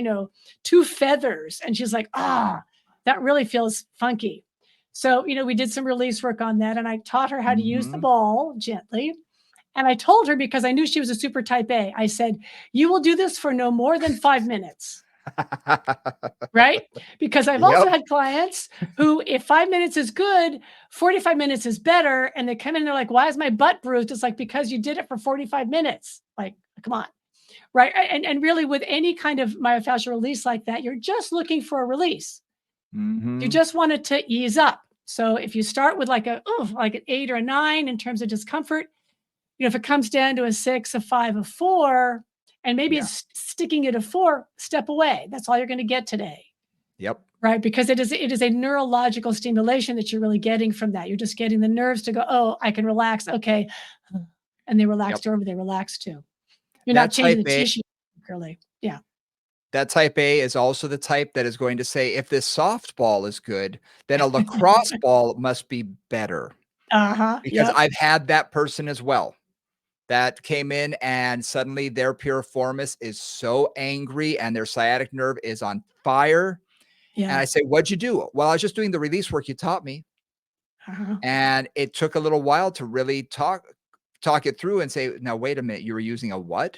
[SPEAKER 2] 2 feathers, and she's like, "Ah, that really feels funky." So, we did some release work on that, and I taught her how to use the
[SPEAKER 1] Mhm.
[SPEAKER 2] ball gently, and I told her because I knew she was a super type A, I said, "You will do this for no more than 5 minutes." Right? Because I've also
[SPEAKER 1] Yep.
[SPEAKER 2] had clients who, if 5 minutes is good, 45 minutes is better, and they come in, they're like, "Why is my butt bruised?" It's like, "Because you did it for 45 minutes." Like, come on. Right, and really with any kind of myofascial release like that, you're just looking for a release. You
[SPEAKER 1] Mhm.
[SPEAKER 2] just want it to ease up. So if you start with like an 8 or a 9 in terms of discomfort, if it comes down to a 6, a 5, a 4, and maybe
[SPEAKER 1] Yeah.
[SPEAKER 2] it's sticking at a 4, step away. That's all you're gonna get today,
[SPEAKER 1] Yep.
[SPEAKER 2] right? Because it is a neurological stimulation that you're really getting from that. You're just getting the nerves to go, "Oh, I can relax. Okay." And they
[SPEAKER 1] Yep.
[SPEAKER 2] relaxed over, they relax too. You're not
[SPEAKER 1] That
[SPEAKER 2] changing
[SPEAKER 1] type
[SPEAKER 2] the
[SPEAKER 1] A
[SPEAKER 2] tissue really. Yeah.
[SPEAKER 1] that type A is also the type that is going to say, if this softball is good, then a lacrosse ball must be better,
[SPEAKER 2] Uh-huh,
[SPEAKER 1] because
[SPEAKER 2] yep.
[SPEAKER 1] I've had that person as well. that came in and suddenly their piriformis is so angry and their sciatic nerve is on fire. And
[SPEAKER 2] Yeah.
[SPEAKER 1] I say, "What'd you do?" "Well, I was just doing the release work you taught me."
[SPEAKER 2] Uh-huh.
[SPEAKER 1] And it took a little while to really talk it through and say, "Now wait a minute, you were using a what?"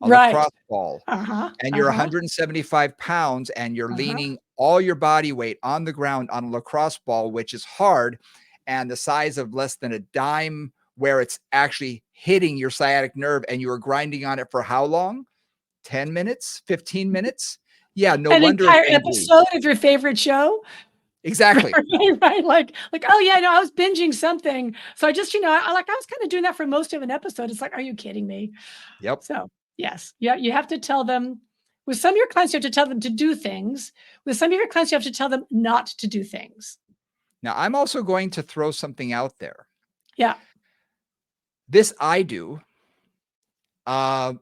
[SPEAKER 1] "A
[SPEAKER 2] Right.
[SPEAKER 1] lacrosse ball,
[SPEAKER 2] Uh-huh.
[SPEAKER 1] and you're
[SPEAKER 2] Uh-huh.
[SPEAKER 1] 175 pounds and you're
[SPEAKER 2] Uh-huh.
[SPEAKER 1] leaning all your body weight on the ground on a lacrosse ball, which is hard and the size of less than a dime where it's actually hitting your sciatic nerve and you were grinding on it for how long? 10 minutes? 15 minutes?" Yeah, no
[SPEAKER 2] An
[SPEAKER 1] wonder it's
[SPEAKER 2] entire
[SPEAKER 1] angry.
[SPEAKER 2] episode of your favorite show?
[SPEAKER 1] Exactly.
[SPEAKER 2] Right, right, like, "Oh, yeah, no, I was binging something, so I just, I was kinda doing that for most of an episode." It's like, "Are you kidding me?"
[SPEAKER 1] Yep.
[SPEAKER 2] So, yes, yeah, you have to tell them with some of your clients, you have to tell them to do things. With some of your clients, you have to tell them not to do things.
[SPEAKER 1] Now, I'm also going to throw something out there.
[SPEAKER 2] Yeah.
[SPEAKER 1] This I do. Uh,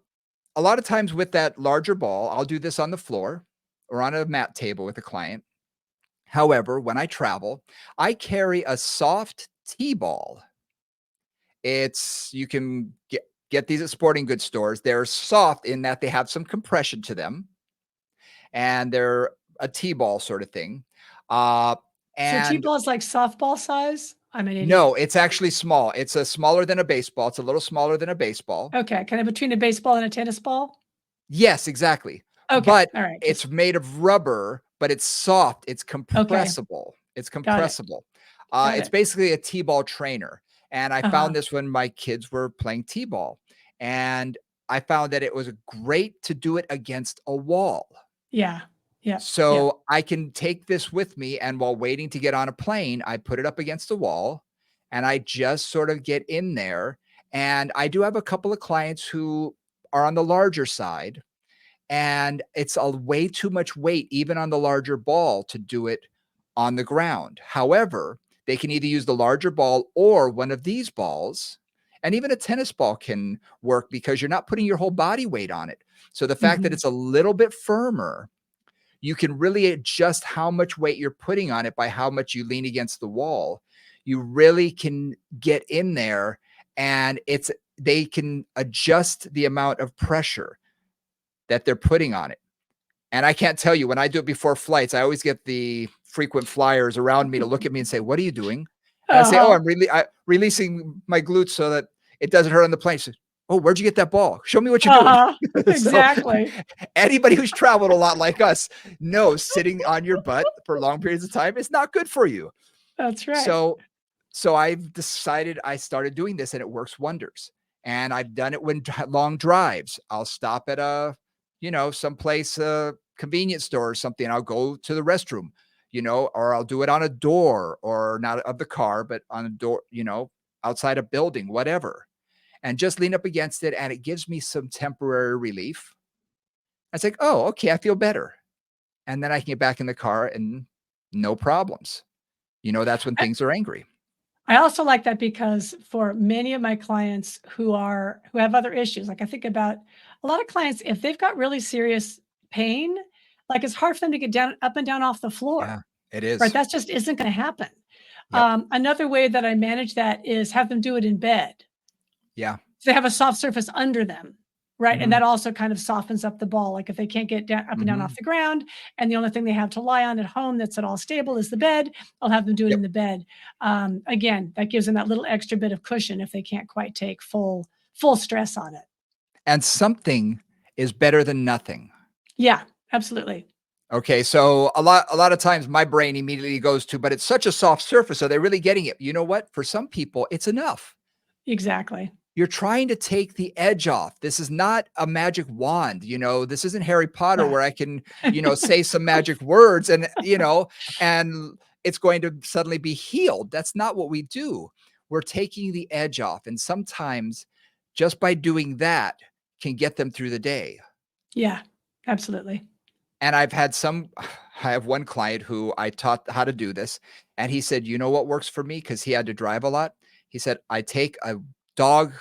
[SPEAKER 1] a lot of times with that larger ball, I'll do this on the floor or on a mat table with a client. However, when I travel, I carry a soft T-ball. It's you can get these at sporting goods stores. They're soft in that they have some compression to them, and they're a T-ball sort of thing. Uh,
[SPEAKER 2] So
[SPEAKER 1] and
[SPEAKER 2] T-ball is like softball size? I'm an idiot.
[SPEAKER 1] no, it's actually small. It's a smaller than a baseball. It's a little smaller than a baseball.
[SPEAKER 2] Okay, kind of between a baseball and a tennis ball?
[SPEAKER 1] Yes, exactly.
[SPEAKER 2] Okay,
[SPEAKER 1] But
[SPEAKER 2] alright,
[SPEAKER 1] it's
[SPEAKER 2] just
[SPEAKER 1] made of rubber, but it's soft, it's
[SPEAKER 2] okay,
[SPEAKER 1] compressible. It's
[SPEAKER 2] got it,
[SPEAKER 1] compressible.
[SPEAKER 2] got
[SPEAKER 1] It's
[SPEAKER 2] it.
[SPEAKER 1] basically a T-ball trainer, and I
[SPEAKER 2] Uh-huh.
[SPEAKER 1] found this when my kids were playing T-ball, and I found that it was great to do it against a wall.
[SPEAKER 2] Yeah. Yep, yep.
[SPEAKER 1] So I can take this with me, and while waiting to get on a plane, I put it up against the wall, and I just sort of get in there, and I do have a couple of clients who are on the larger side, and it's a way too much weight even on the larger ball to do it on the ground. However, they can either use the larger ball or one of these balls, and even a tennis ball can work because you're not putting your whole body weight on it. So the fact that
[SPEAKER 2] Mhm.
[SPEAKER 1] it's a little bit firmer, you can really adjust how much weight you're putting on it by how much you lean against the wall. You really can get in there and they can adjust the amount of pressure that they're putting on it. And I can't tell you when I do it before flights, I always get the frequent flyers around me to look at me and say, "What are you doing?" And I say, "Oh,
[SPEAKER 2] Uh-huh.
[SPEAKER 1] I'm really releasing my glutes so that it doesn't hurt on the plane." She says, "Oh, where'd you get that ball? Show me what you're doing."
[SPEAKER 2] Uh-huh.
[SPEAKER 1] So
[SPEAKER 2] Exactly.
[SPEAKER 1] anybody who's traveled a lot like us knows sitting on your butt for long periods of time is not good for you.
[SPEAKER 2] That's right.
[SPEAKER 1] So so I've decided I started doing this and it works wonders. And I've done it when long drives. I'll stop at someplace, convenience store or something. I'll go to the restroom, or I'll do it on a door or not of the car, but on a door, outside a building, whatever. And just lean up against it. And it gives me some temporary relief. It's like, oh, okay, I feel better. And then I can get back in the car and no problems. That's when
[SPEAKER 2] I
[SPEAKER 1] things are angry.
[SPEAKER 2] I also like that because for many of my clients who have other issues, like I think about a lot of clients, if they've got really serious pain, like it's hard for them to get down up and down off the
[SPEAKER 1] Yeah,
[SPEAKER 2] floor,
[SPEAKER 1] it
[SPEAKER 2] right?
[SPEAKER 1] is.
[SPEAKER 2] That just isn't gonna happen.
[SPEAKER 1] Yep.
[SPEAKER 2] Another way that I manage that is have them do it in bed.
[SPEAKER 1] Yeah.
[SPEAKER 2] So they have a soft surface under them, right? And
[SPEAKER 1] Mhm.
[SPEAKER 2] that also kind of softens up the ball. Like if they can't get down up and down off
[SPEAKER 1] Mhm.
[SPEAKER 2] the ground, and the only thing they have to lie on at home that's at all stable is the bed, I'll have them do it
[SPEAKER 1] Yep.
[SPEAKER 2] in the bed. Again, that gives them that little extra bit of cushion if they can't quite take full stress on it.
[SPEAKER 1] And something is better than nothing.
[SPEAKER 2] Yeah, absolutely.
[SPEAKER 1] Okay, so a lot of times my brain immediately goes to, "But it's such a soft surface, are they really getting it?" You know what? For some people, it's enough.
[SPEAKER 2] Exactly.
[SPEAKER 1] You're trying to take the edge off. This is not a magic wand, this isn't Harry Potter
[SPEAKER 2] Yeah.
[SPEAKER 1] where I can, say some magic words and it's going to suddenly be healed. That's not what we do. We're taking the edge off, and sometimes just by doing that can get them through the day.
[SPEAKER 2] Yeah, absolutely.
[SPEAKER 1] And I have one client who I taught how to do this, and he said, "You know what works for me?" Because he had to drive a lot. He said, "I take a dog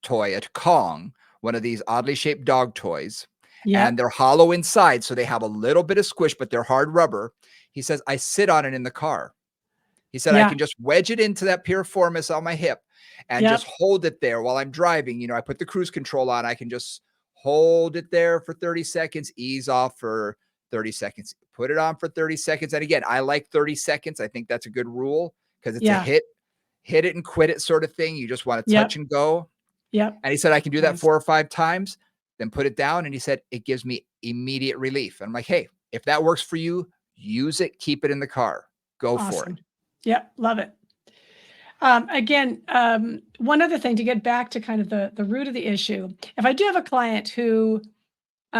[SPEAKER 1] toy, a Kong, one of these oddly shaped dog toys, and
[SPEAKER 2] Yep.
[SPEAKER 1] they're hollow inside, so they have a little bit of squish, but they're hard rubber." He says, "I sit on it in the car." He said, "I
[SPEAKER 2] Yeah.
[SPEAKER 1] can just wedge it into that piriformis on my hip. and just
[SPEAKER 2] Yep.
[SPEAKER 1] hold it there while I'm driving. I put the cruise control on. I can just hold it there for 30 seconds, ease off for 30 seconds, put it on for 30 seconds. And again, I like 30 seconds. I think that's a good rule because it's a
[SPEAKER 2] Yeah.
[SPEAKER 1] hit it and quit it sort of thing. You just want to touch
[SPEAKER 2] Yep.
[SPEAKER 1] and go.
[SPEAKER 2] Yep.
[SPEAKER 1] And he said, I can do that
[SPEAKER 2] Nice.
[SPEAKER 1] 4 or 5 times, then put it down. And he said, it gives me immediate relief. And I'm like, hey, if that works for you, use it, keep it in the car, go for it.
[SPEAKER 2] Awesome. Yep. Love it. Again, one other thing to get back to kind of the root of the issue. If I do have a client who,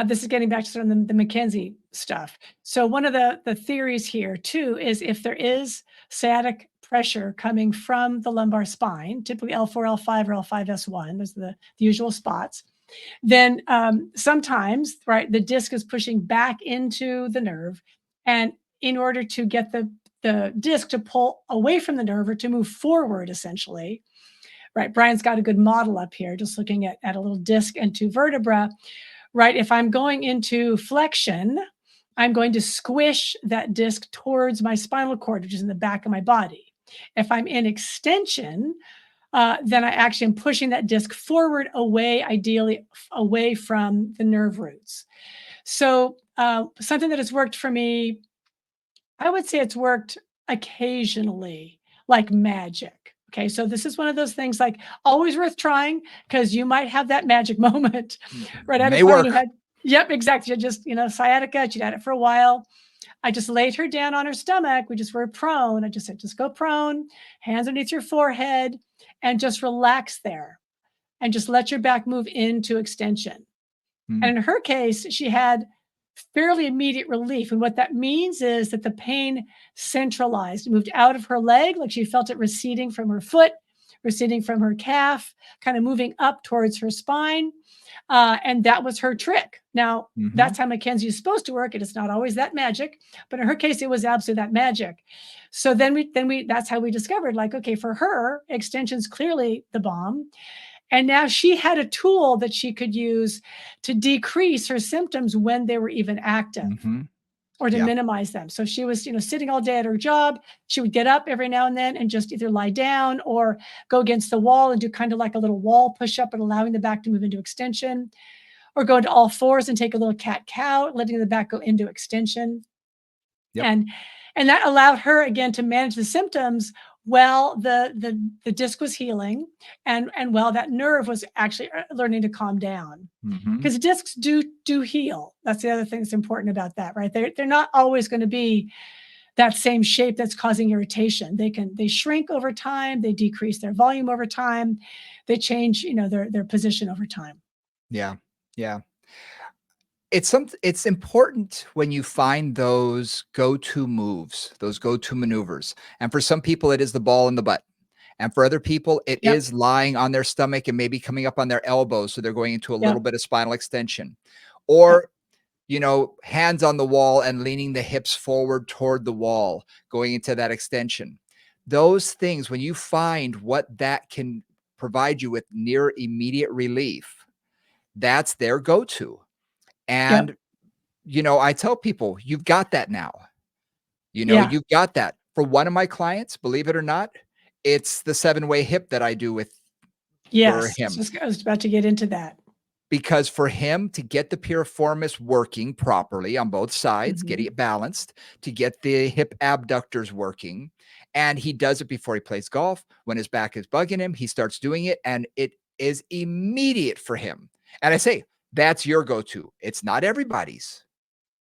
[SPEAKER 2] this is getting back to some of the McKenzie stuff. So one of the theories here too is if there is sciatic pressure coming from the lumbar spine, typically L4, L5, or L5S1, those are the usual spots, then sometimes, right, the disc is pushing back into the nerve. And in order to get the disc to pull away from the nerve or to move forward, essentially, right? Brian's got a good model up here, just looking at a little disc and 2 vertebra, right? If I'm going into flexion, I'm going to squish that disc towards my spinal cord, which is in the back of my body. If I'm in extension, then I actually am pushing that disc forward, away, ideally away from the nerve roots. So something that has worked for me, I would say it's worked occasionally, like magic. Okay, so this is one of those things like always worth trying because you might have that magic moment. Right, I had a
[SPEAKER 1] May
[SPEAKER 2] client who
[SPEAKER 1] work.
[SPEAKER 2] had, yep, exactly. Just sciatica. She'd had it for a while. I just laid her down on her stomach. We just were prone. I just said, just go prone, hands underneath your forehead, and just relax there, and just let your back move into extension.
[SPEAKER 1] Mm,
[SPEAKER 2] And in her case, she had fairly immediate relief. And what that means is that the pain centralized, moved out of her leg, like she felt it receding from her foot, receding from her calf, kind of moving up towards her spine. And that was her trick. Now,
[SPEAKER 1] mhm,
[SPEAKER 2] that's how McKenzie is supposed to work. It is not always that magic, but in her case, it was absolutely that magic. So then we that's how we discovered, like, okay, for her, extension's clearly the bomb. And now she had a tool that she could use to decrease her symptoms when they were even active
[SPEAKER 1] mhm.
[SPEAKER 2] or to
[SPEAKER 1] Yeah,
[SPEAKER 2] minimize them. So she was, sitting all day at her job. She would get up every now and then and just either lie down or go against the wall and do kind of like a little wall push up and allowing the back to move into extension, or go into all fours and take a little cat cow, letting the back go into extension.
[SPEAKER 1] yep.
[SPEAKER 2] And that allowed her again to manage the symptoms while the disc was healing, and while that nerve was actually learning to calm down.
[SPEAKER 1] Mhm,
[SPEAKER 2] Because discs do heal. That's the other thing that's important about that, right? They're not always going to be that same shape that's causing irritation. They shrink over time, they decrease their volume over time, they change, their position over time.
[SPEAKER 1] yeah, yeah. It's important when you find those go-to moves, those go-to maneuvers, and for some people, it is the ball in the butt, and for other people, it
[SPEAKER 2] Yep.
[SPEAKER 1] is lying on their stomach and maybe coming up on their elbows, so they're going into a little
[SPEAKER 2] Yep.
[SPEAKER 1] bit of spinal extension,
[SPEAKER 2] Yep.
[SPEAKER 1] or, hands on the wall and leaning the hips forward toward the wall, going into that extension. Those things, when you find what that can provide you with near immediate relief, that's their go-to,
[SPEAKER 2] Yep.
[SPEAKER 1] and I tell people, "You've got that now."
[SPEAKER 2] Yeah.
[SPEAKER 1] You've got that. For one of my clients, believe it or not, it's the seven-way hip that I do with for
[SPEAKER 2] Yes.
[SPEAKER 1] him.
[SPEAKER 2] I was about to get into that.
[SPEAKER 1] Because for him to get the piriformis working properly on both sides, getting
[SPEAKER 2] Mhm.
[SPEAKER 1] it balanced, to get the hip abductors working, and he does it before he plays golf. When his back is bugging him, he starts doing it, and it is immediate for him. And I say, "That's your go-to." It's not everybody's.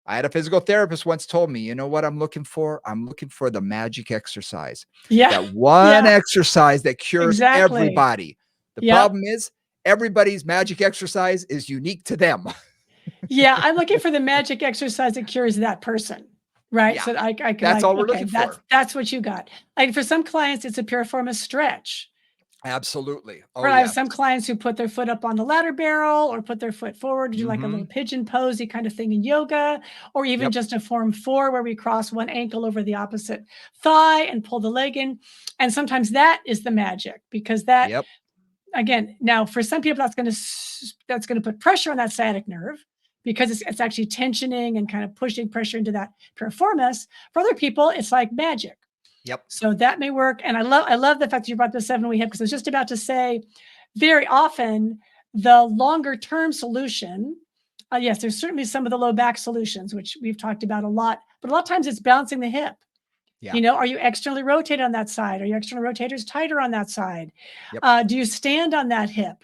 [SPEAKER 1] I had a physical therapist once told me, "You know what I'm looking for? I'm looking for the magic exercise.
[SPEAKER 2] Yeah.
[SPEAKER 1] That one
[SPEAKER 2] Yeah.
[SPEAKER 1] exercise that cures
[SPEAKER 2] Exactly.
[SPEAKER 1] everybody." The
[SPEAKER 2] Yep.
[SPEAKER 1] problem is everybody's magic exercise is unique to them.
[SPEAKER 2] Yeah, I'm looking for the magic exercise that cures that person, right?
[SPEAKER 1] Yeah,
[SPEAKER 2] So I can
[SPEAKER 1] that's
[SPEAKER 2] like,
[SPEAKER 1] all we're
[SPEAKER 2] okay,
[SPEAKER 1] looking for.
[SPEAKER 2] that's what you got. Like for some clients, it's a piriformis stretch.
[SPEAKER 1] Absolutely. Oh,
[SPEAKER 2] Right, I have
[SPEAKER 1] yes.
[SPEAKER 2] some clients who put their foot up on the ladder barrel or put their foot forward to do like a little
[SPEAKER 1] Mhm.
[SPEAKER 2] pigeon posey kind of thing in yoga, or even
[SPEAKER 1] Yep,
[SPEAKER 2] just a form four where we cross one ankle over the opposite thigh and pull the leg in. And sometimes that is the magic because that,
[SPEAKER 1] yep,
[SPEAKER 2] again, now for some people that's going to put pressure on that sciatic nerve because it's actually tensioning and kind of pushing pressure into that piriformis. For other people, it's like magic.
[SPEAKER 1] Yep.
[SPEAKER 2] So that may work. And I love the fact that you brought the 7-week hip, because I was just about to say, very often the longer term solution, yes, there's certainly some of the low back solutions, which we've talked about a lot, but a lot of times it's balancing the hip.
[SPEAKER 1] Yeah.
[SPEAKER 2] Are you externally rotated on that side? Are your external rotators tighter on that side?
[SPEAKER 1] Yep.
[SPEAKER 2] Do you stand on that hip?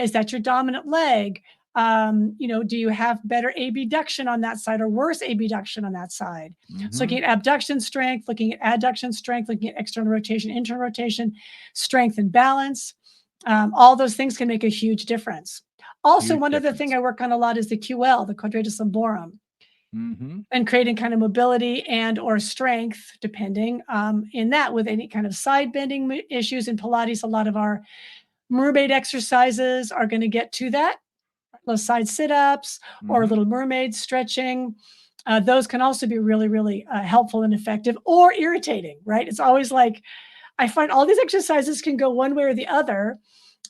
[SPEAKER 2] Is that your dominant leg? Do you have better abduction on that side or worse abduction on that side? So
[SPEAKER 1] Mm-hmm.
[SPEAKER 2] looking at abduction strength, looking at adduction strength, looking at external rotation, internal rotation, strength and balance. All those things can make a huge difference. Also,
[SPEAKER 1] Huge
[SPEAKER 2] one other thing
[SPEAKER 1] difference.
[SPEAKER 2] I work on a lot is the QL, the quadratus lumborum,
[SPEAKER 1] Mm-hmm.
[SPEAKER 2] and creating kind of mobility and or strength, depending in that, with any kind of side bending issues in Pilates. A lot of our mermaid exercises are going to get to that, those side sit-ups or
[SPEAKER 1] Mm-hmm.
[SPEAKER 2] little mermaid stretching. Those can also be really, really helpful and effective, or irritating, right? It's always like, I find all these exercises can go one way or the other.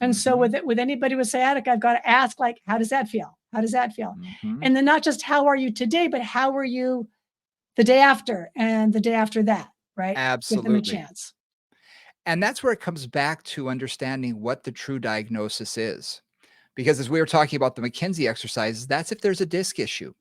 [SPEAKER 2] And so
[SPEAKER 1] Mm-hmm.
[SPEAKER 2] with anybody with sciatica, I've got to ask, like, how does that feel? How does that feel?
[SPEAKER 1] Mm-hmm.
[SPEAKER 2] And then not just how are you today, but how are you the day after and the day after that, right? Give them a
[SPEAKER 1] Absolutely.
[SPEAKER 2] chance.
[SPEAKER 1] And that's where it comes back to understanding what the true diagnosis is. Because as we were talking about the McKenzie exercises, that's if there's a disc issue.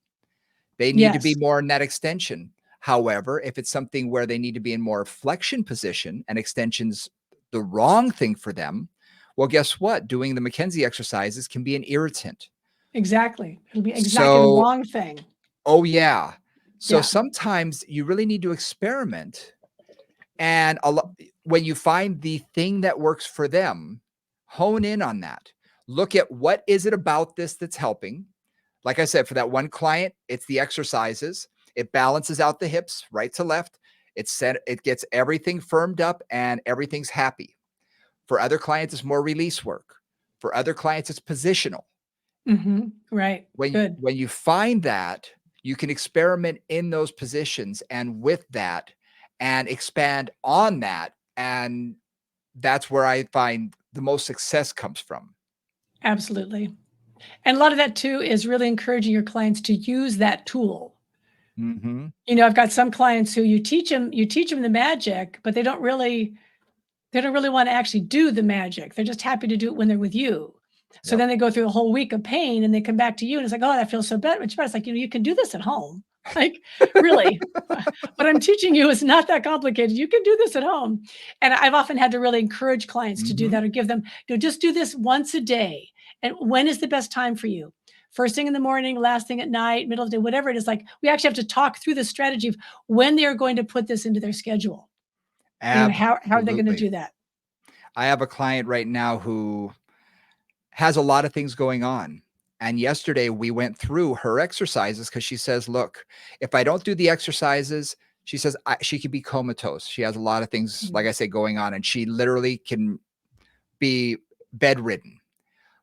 [SPEAKER 1] They need to be
[SPEAKER 2] Yes,
[SPEAKER 1] more in that extension. However, if it's something where they need to be in more flexion position and extension's the wrong thing for them, well, guess what? Doing the McKenzie exercises can be an irritant.
[SPEAKER 2] exactly. It'll be exactly the
[SPEAKER 1] So,
[SPEAKER 2] wrong thing.
[SPEAKER 1] oh yeah. So
[SPEAKER 2] Yeah.
[SPEAKER 1] sometimes you really need to experiment and when you find the thing that works for them, hone in on that. Look at what is it about this that's helping. Like I said, for that one client, it's the exercises. It balances out the hips right to left. It gets everything firmed up and everything's happy. For other clients, it's more release work. For other clients, it's positional.
[SPEAKER 2] Right.
[SPEAKER 1] When
[SPEAKER 2] Good.
[SPEAKER 1] when you find that, you can experiment in those positions and with that and expand on that. And that's where I find the most success comes from.
[SPEAKER 2] Absolutely. And a lot of that too is really encouraging your clients to use that tool.
[SPEAKER 1] Mhm.
[SPEAKER 2] I've got some clients who you teach them the magic, but they don't really want to actually do the magic. They're just happy to do it when they're with you. So
[SPEAKER 1] Yep.
[SPEAKER 2] then they go through a whole week of pain and they come back to you and it's like, oh, that feels so better. Much better. It's like, you can do this at home. Like, really, what I'm teaching you is not that complicated. You can do this at home. And I've often had to really encourage clients to do
[SPEAKER 1] Mhm.
[SPEAKER 2] that, or give them, just do this once a day. And when is the best time for you? First thing in the morning, last thing at night, middle of the day, whatever it is. Like, we actually have to talk through the strategy of when they are going to put this into their schedule. How are they going to
[SPEAKER 1] Absolutely.
[SPEAKER 2] do that?
[SPEAKER 1] I have a client right now who has a lot of things going on. And yesterday we went through her exercises because she says, look, if I don't do the exercises, she says she could be comatose. She has a lot of things, like
[SPEAKER 2] Mm.
[SPEAKER 1] I say, going on, and she literally can be bedridden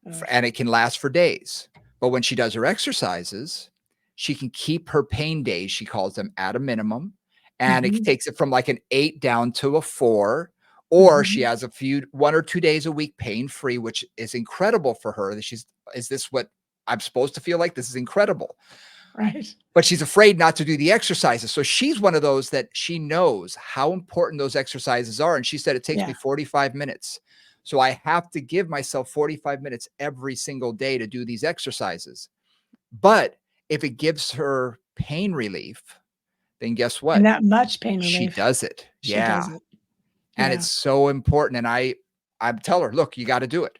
[SPEAKER 2] Ugh.
[SPEAKER 1] and it can last for days. But when she does her exercises, she can keep her pain days, she calls them, at a minimum. And it
[SPEAKER 2] Mhm,
[SPEAKER 1] takes it from like an 8 down to a 4. Or she
[SPEAKER 2] mhm.
[SPEAKER 1] has 1 or 2 days a week pain free, which is incredible for her. That is this what I'm supposed to feel like? This is incredible.
[SPEAKER 2] Right.
[SPEAKER 1] But she's afraid not to do the exercises. So she's one of those that she knows how important those exercises are. And she said, it takes me
[SPEAKER 2] Yeah.
[SPEAKER 1] 45 minutes. So I have to give myself 45 minutes every single day to do these exercises. But if it gives her pain relief, then guess
[SPEAKER 2] And
[SPEAKER 1] what?
[SPEAKER 2] that much pain
[SPEAKER 1] She
[SPEAKER 2] relief.
[SPEAKER 1] does it.
[SPEAKER 2] She does
[SPEAKER 1] Yeah.
[SPEAKER 2] it.
[SPEAKER 1] And
[SPEAKER 2] Yeah.
[SPEAKER 1] it's so important. And I tell her, look, you got to do it.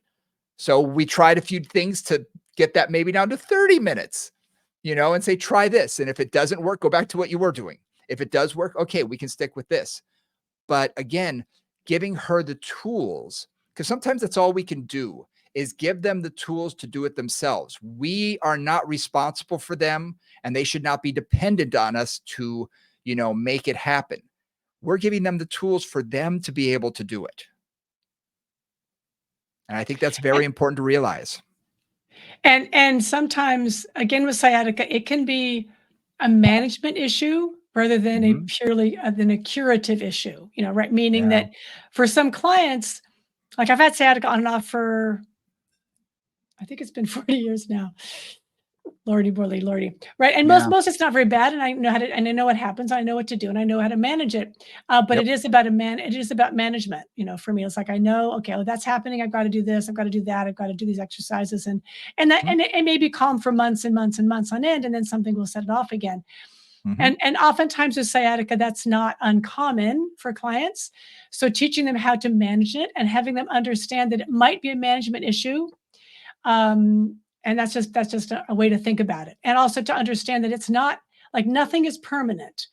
[SPEAKER 1] So we tried a few things to get that maybe down to 30 minutes, and say, try this. And if it doesn't work, go back to what you were doing. If it does work, okay, we can stick with this. But again, giving her the tools, because sometimes that's all we can do is give them the tools to do it themselves. We are not responsible for them, and they should not be dependent on us to, make it happen. We're giving them the tools for them to be able to do it. And I think that's very important to realize.
[SPEAKER 2] And sometimes, again, with sciatica, it can be a management issue rather than a
[SPEAKER 1] Mhm.
[SPEAKER 2] purely than a curative issue, right? Meaning
[SPEAKER 1] Yeah.
[SPEAKER 2] that for some clients, like, I've had sciatica on and off for, I think it's been 40 years now. Lordy, lordy, lordy. Right, and
[SPEAKER 1] Yeah.
[SPEAKER 2] most it's not very bad, and I know how to and I know what happens, I know what to do, and I know how to manage it. But
[SPEAKER 1] Yep.
[SPEAKER 2] it is about management, for me. It's like I know, okay, well, that's happening. I've got to do this. I've got to do that. I've got to do these exercises,
[SPEAKER 1] Mhm.
[SPEAKER 2] and it may be calm for months and months and months on end, and then something will set it off again.
[SPEAKER 1] Mhm.
[SPEAKER 2] And oftentimes with sciatica, that's not uncommon for clients. So teaching them how to manage it and having them understand that it might be a management issue, and that's just a way to think about it, and also to understand that it's not like nothing is permanent.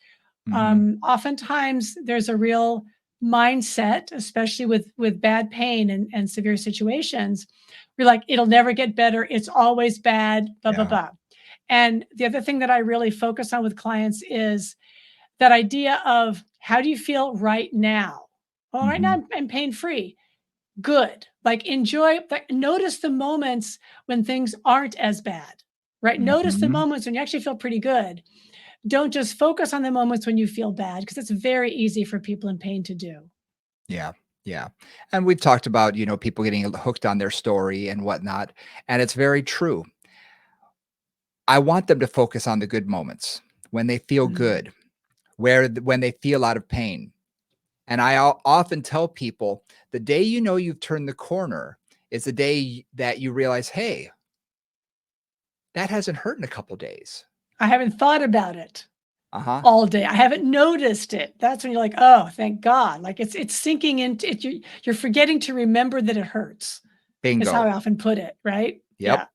[SPEAKER 1] Mhm.
[SPEAKER 2] Oftentimes there's a real mindset, especially with bad pain and severe situations. You're like, it'll never get better. It's always bad. Blah blah
[SPEAKER 1] Yeah.
[SPEAKER 2] blah. And the other thing that I really focus on with clients is that idea of how do you feel right now? Well, right now
[SPEAKER 1] Mhm.
[SPEAKER 2] I'm pain free. Good. Like enjoy, like notice the moments when things aren't as bad, right? Notice the
[SPEAKER 1] Mhm.
[SPEAKER 2] moments when you actually feel pretty good. Don't just focus on the moments when you feel bad because it's very easy for people in pain to do.
[SPEAKER 1] Yeah. Yeah. And we've talked about, people getting hooked on their story and whatnot, and it's very true. I want them to focus on the good moments when they feel
[SPEAKER 2] Mm.
[SPEAKER 1] good, when they feel out of pain. And I often tell people the day you know you've turned the corner is the day that you realize, hey, that hasn't hurt in a couple days.
[SPEAKER 2] I haven't thought about it
[SPEAKER 1] Uh huh.
[SPEAKER 2] all day. I haven't noticed it. That's when you're like, oh, thank God. Like it's sinking into it. You're forgetting to remember that it hurts, is how
[SPEAKER 1] Bingo.
[SPEAKER 2] I often put it, right?
[SPEAKER 1] Yep.
[SPEAKER 2] Yeah.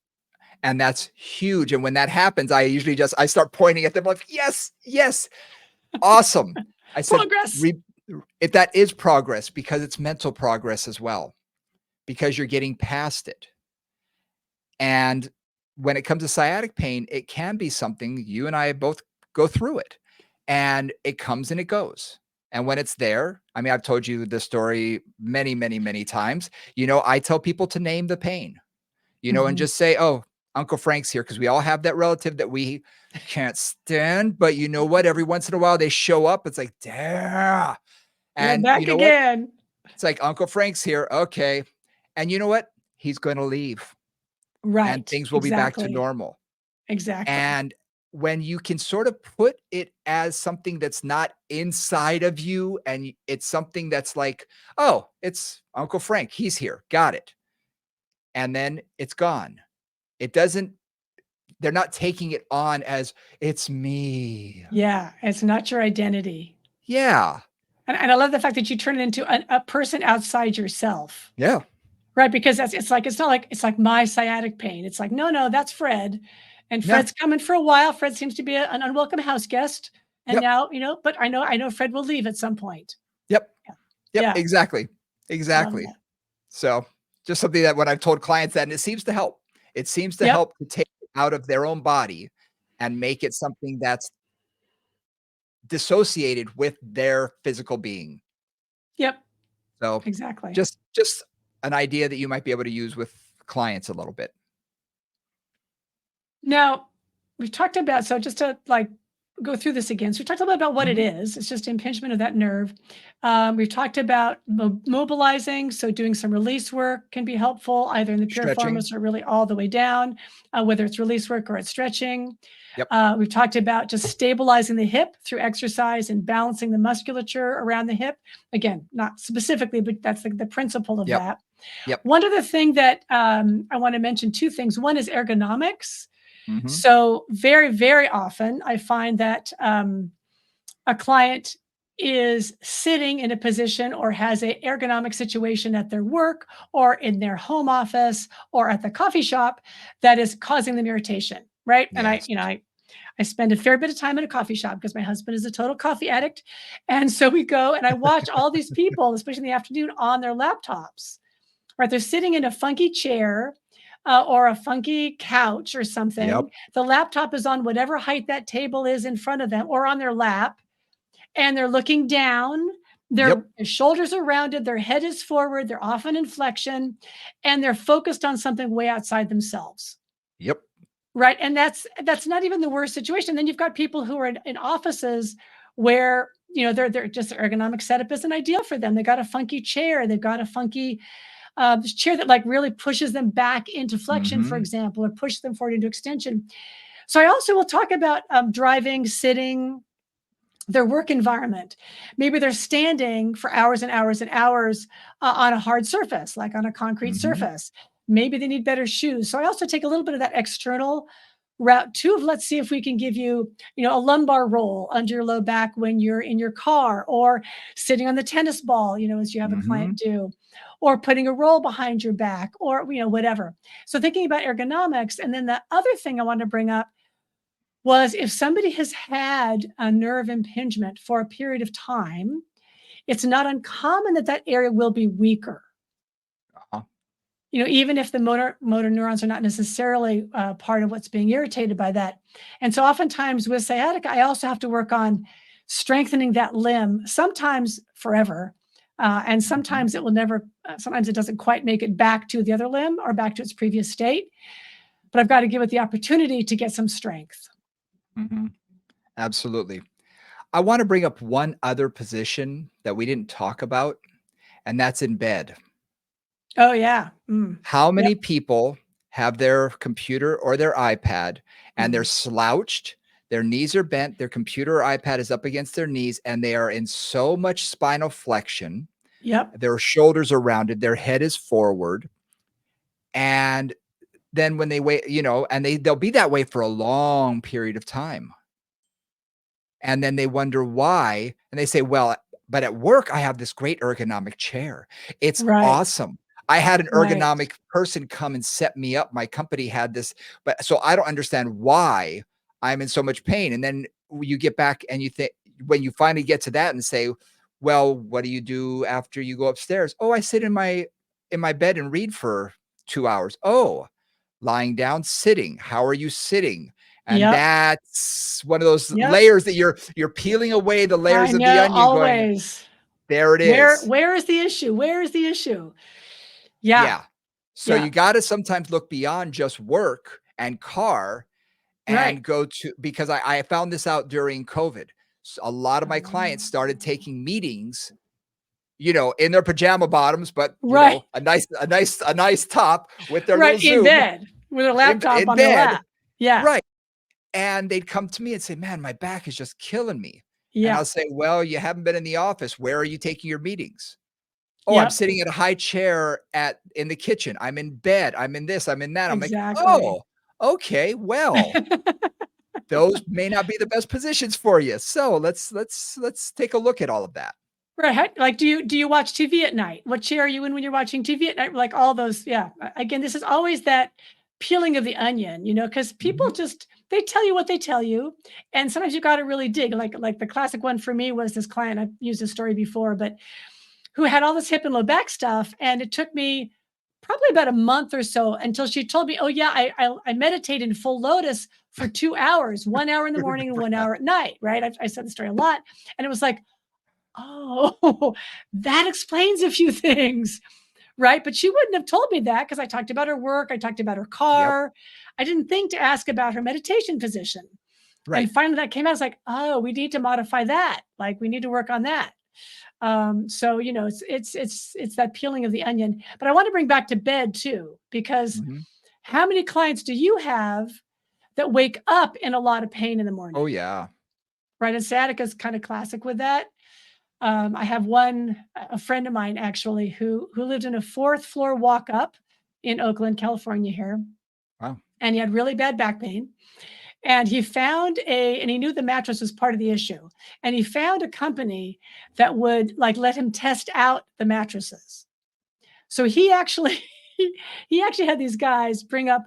[SPEAKER 1] And that's huge. And when that happens, I usually I start pointing at them like, yes, yes, awesome. I said,
[SPEAKER 2] Progress.
[SPEAKER 1] re- if that is progress because it's mental progress as well, because you're getting past it. And when it comes to sciatic pain, it can be something you and I both go through it. And it comes and it goes. And when it's there, I mean, I've told you this story many, many, many times. I tell people to name the pain, and
[SPEAKER 2] Mhm.
[SPEAKER 1] just say, oh, Uncle Frank's here. Cause we all have that relative that we can't stand. But you know what? Every once in a while they show up. It's like, damn.
[SPEAKER 2] You're
[SPEAKER 1] And you
[SPEAKER 2] back
[SPEAKER 1] know what?
[SPEAKER 2] again.
[SPEAKER 1] It's like Uncle Frank's here. Okay. And you know what? He's going to leave and
[SPEAKER 2] Right.
[SPEAKER 1] things will be back to
[SPEAKER 2] Exactly.
[SPEAKER 1] normal.
[SPEAKER 2] Exactly.
[SPEAKER 1] And when you can sort of put it as something that's not inside of you and it's something that's like, oh, it's Uncle Frank. He's here. Got it. And then it's gone. It doesn't, they're not taking it on as it's me.
[SPEAKER 2] Yeah. It's not your identity.
[SPEAKER 1] Yeah.
[SPEAKER 2] And I love the fact that you turn it into a person outside yourself.
[SPEAKER 1] Yeah.
[SPEAKER 2] Right, because it's not like it's like my sciatic pain. It's like, "No, no, that's Fred, and
[SPEAKER 1] Yeah.
[SPEAKER 2] Fred's coming for a while. Fred seems to be an unwelcome house guest, and
[SPEAKER 1] Yep.
[SPEAKER 2] now, but I know Fred will leave at some point."
[SPEAKER 1] Yep.
[SPEAKER 2] Yeah.
[SPEAKER 1] Yep.
[SPEAKER 2] Yeah,
[SPEAKER 1] Exactly.
[SPEAKER 2] love
[SPEAKER 1] Exactly.
[SPEAKER 2] that.
[SPEAKER 1] So just something that when I've told clients that, and it seems to help. It seems to
[SPEAKER 2] Yep,
[SPEAKER 1] help to take it out of their own body and make it something that's dissociated with their physical being.
[SPEAKER 2] yep,
[SPEAKER 1] So
[SPEAKER 2] exactly.
[SPEAKER 1] just an idea that you might be able to use with clients a little bit.
[SPEAKER 2] Now, we've talked about so just to, like, go through this again. So we talked a little bit about what it
[SPEAKER 1] Mhm.
[SPEAKER 2] is. It's just impingement of that nerve. We've talked about mobilizing, so doing some release work can be helpful, either in the
[SPEAKER 1] Stretching.
[SPEAKER 2] piriformis or really all the way down, whether it's release work or it's stretching.
[SPEAKER 1] Yep.
[SPEAKER 2] We've talked about just stabilizing the hip through exercise and balancing the musculature around the hip. Again, not specifically, but that's the principle of
[SPEAKER 1] Yep.
[SPEAKER 2] that.
[SPEAKER 1] Yep.
[SPEAKER 2] One other thing that I want to mention two things. One is ergonomics.
[SPEAKER 1] Mhm.
[SPEAKER 2] So very, very often I find that a client is sitting in a position or has a ergonomic situation at their work or in their home office or at the coffee shop that is causing them irritation, right? And
[SPEAKER 1] Yes.
[SPEAKER 2] I spend a fair bit of time in a coffee shop because my husband is a total coffee addict. And so we go and I watch all these people, especially in the afternoon, on their laptops, right? They're sitting in a funky chair or a funky couch or
[SPEAKER 1] Yep.
[SPEAKER 2] something. The laptop is on whatever height that table is in front of them or on their lap, and they're looking down.
[SPEAKER 1] Yep.
[SPEAKER 2] Their shoulders are rounded, their head is forward, they're off in inflection, and they're focused on something way outside themselves.
[SPEAKER 1] Yep.
[SPEAKER 2] Right. And that's not even the worst situation. Then you've got people who are in offices where they're just ergonomic setup isn't ideal for them. They got a funky chair, they've got a funky this chair that like really pushes them back into flexion, for
[SPEAKER 1] Mhm.
[SPEAKER 2] example, or push them forward into extension. So I also will talk about driving, sitting, their work environment. Maybe they're standing for hours and hours and hours on a hard surface, like on a concrete
[SPEAKER 1] Mhm.
[SPEAKER 2] surface. Maybe they need better shoes. So I also take a little bit of that external route too of let's see if we can give you, a lumbar roll under your low back when you're in your car or sitting on the tennis ball, as you have a client
[SPEAKER 1] Mhm.
[SPEAKER 2] do, or putting a roll behind your back or, whatever. So thinking about ergonomics. And then the other thing I want to bring up was if somebody has had a nerve impingement for a period of time, it's not uncommon that that area will be weaker.
[SPEAKER 1] Uh-huh.
[SPEAKER 2] Even if the motor neurons are not necessarily part of what's being irritated by that. And so oftentimes with sciatica, I also have to work on strengthening that limb, sometimes forever. And
[SPEAKER 1] Mhm.
[SPEAKER 2] sometimes it will never, sometimes it doesn't quite make it back to the other limb or back to its previous state. But I've got to give it the opportunity to get some strength.
[SPEAKER 1] Mhm. Absolutely. I wanna bring up one other position that we didn't talk about, and that's in bed.
[SPEAKER 2] Oh, yeah.
[SPEAKER 1] How
[SPEAKER 2] Yep.
[SPEAKER 1] many people have their computer or their iPad and they're
[SPEAKER 2] Mm.
[SPEAKER 1] slouched, their knees are bent, their computer or iPad is up against their knees, and they are in so much spinal flexion,
[SPEAKER 2] Yep.
[SPEAKER 1] their shoulders are rounded, their head is forward, and then when they wait, and they'll be that way for a long period of time. And then they wonder why, and they say, "Well, but at work, I have this great ergonomic chair. It's
[SPEAKER 2] Right.
[SPEAKER 1] awesome. I had an
[SPEAKER 2] Right.
[SPEAKER 1] ergonomic person come and set me up. My company had this, but so I don't understand why I'm in so much pain." And then you get back and you think when you finally get to that and say, "Well, what do you do after you go upstairs?" "Oh, I sit in my bed and read for 2 hours." "Oh, lying down, sitting. How are you sitting?" And
[SPEAKER 2] Yep.
[SPEAKER 1] that's one of those
[SPEAKER 2] Yep.
[SPEAKER 1] layers that you're peeling away the
[SPEAKER 2] I
[SPEAKER 1] layers of the
[SPEAKER 2] know,
[SPEAKER 1] onion going,
[SPEAKER 2] always.
[SPEAKER 1] "There it
[SPEAKER 2] Where
[SPEAKER 1] is."
[SPEAKER 2] where is the issue? Where is the issue? Yeah.
[SPEAKER 1] Yeah. So
[SPEAKER 2] Yeah.
[SPEAKER 1] you gotta sometimes look beyond just work and car
[SPEAKER 2] Right.
[SPEAKER 1] and go to because I found this out during COVID. A lot of my clients started
[SPEAKER 2] Oh.
[SPEAKER 1] taking meetings, in their pajama bottoms, but,
[SPEAKER 2] Right.
[SPEAKER 1] a nice top with their little
[SPEAKER 2] Right, in
[SPEAKER 1] Zoom
[SPEAKER 2] bed with a
[SPEAKER 1] in
[SPEAKER 2] laptop
[SPEAKER 1] in
[SPEAKER 2] on their
[SPEAKER 1] bed.
[SPEAKER 2] lap. Yeah.
[SPEAKER 1] Right. And they'd come to me and say, "Man, my back is just killing me." And
[SPEAKER 2] Yeah.
[SPEAKER 1] I'll say, "Well, you haven't been in the office. Where are you taking your meetings?" "Oh, I'm
[SPEAKER 2] Yep.
[SPEAKER 1] sitting at a high chair in the kitchen. I'm in bed. I'm in this. I'm in that." I'm like,
[SPEAKER 2] Exactly.
[SPEAKER 1] "Oh, okay. Well, those may not be the best positions for you. So let's take a look at all of that."
[SPEAKER 2] Right, like, do you watch TV at night? What chair are you in when you're watching TV at night? Like, all those yeah. Again, this is always that peeling of the onion, because people
[SPEAKER 1] Mhm.
[SPEAKER 2] just they tell you what they tell you, and sometimes you gotta really dig. Like, the classic one for me was this client, I've used this story before, but who had all this hip and low back stuff, and it took me probably about a month or so until she told me, "Oh, yeah, I meditate in full lotus for 2 hours, 1 hour in the morning and 1 hour at night," right? I said the story a lot, and it was like, "Oh, that explains a few things," right? But she wouldn't have told me that because I talked about her work, I talked about her
[SPEAKER 1] Yep.
[SPEAKER 2] car. I didn't think to ask about her meditation position.
[SPEAKER 1] Right.
[SPEAKER 2] And finally that came out, I was like, "Oh, we need to modify that. Like, we need to work on that." So, it's that peeling of the onion. But I want to bring back to bed too, because
[SPEAKER 1] Mhm.
[SPEAKER 2] how many clients do you have that wake up in a lot of pain in the
[SPEAKER 1] Oh,
[SPEAKER 2] morning?
[SPEAKER 1] yeah.
[SPEAKER 2] Right? And sciatica is kind of classic with that. I have one a friend of mine actually who lived in a fourth floor walk up in Oakland, California here,
[SPEAKER 1] Wow.
[SPEAKER 2] and he had really bad back pain. And he found and he knew the mattress was part of the issue. And he found a company that would like let him test out the mattresses. So he actually he actually had these guys bring up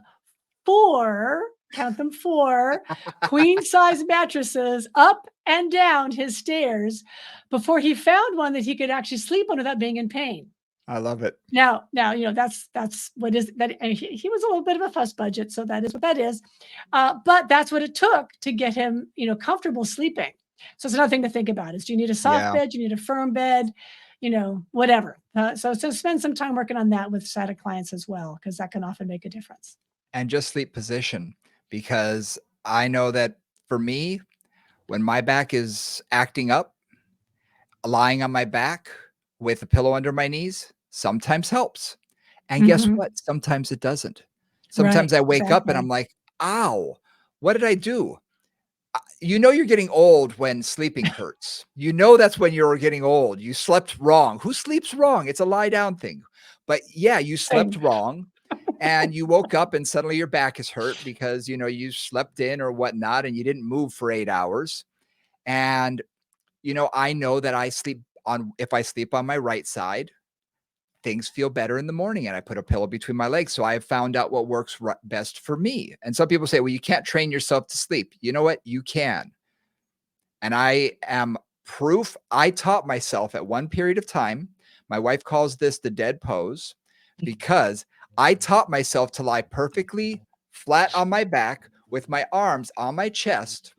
[SPEAKER 2] 4, count them 4 queen size mattresses up and down his stairs before he found one that he could actually sleep on without being in pain.
[SPEAKER 1] I love it.
[SPEAKER 2] Now, that's what is that and he was a little bit of a fuss budget, so that is what that is. But that's what it took to get him, comfortable sleeping. So it's another thing to think about is do you need a soft
[SPEAKER 1] Yeah.
[SPEAKER 2] bed? Do you need a firm bed? Whatever. So spend some time working on that with SATA clients as well, because that can often make a difference.
[SPEAKER 1] And just sleep position because I know that for me, when my back is acting up, lying on my back with a pillow under my knees sometimes helps. And guess
[SPEAKER 2] Mhm.
[SPEAKER 1] what? Sometimes it doesn't. Sometimes
[SPEAKER 2] Right,
[SPEAKER 1] I wake up and I'm
[SPEAKER 2] exactly.
[SPEAKER 1] like, ow, what did I do? You know you're getting old when sleeping hurts. You know that's when you're getting old. You slept wrong. Who sleeps wrong? It's a lie down thing. But yeah, you slept
[SPEAKER 2] Same.
[SPEAKER 1] wrong and you woke up and suddenly your back is hurt because you slept in or whatnot and you didn't move for 8 hours. And I know that I sleep on if I sleep on my right side, things feel better in the morning and I put a pillow between my legs. So I have found out what works best for me. And some people say, well, you can't train yourself to sleep. You know what? You can. And I am proof. I taught myself at one period of time. My wife calls this the dead pose because I taught myself to lie perfectly flat on my back with my arms on my chest.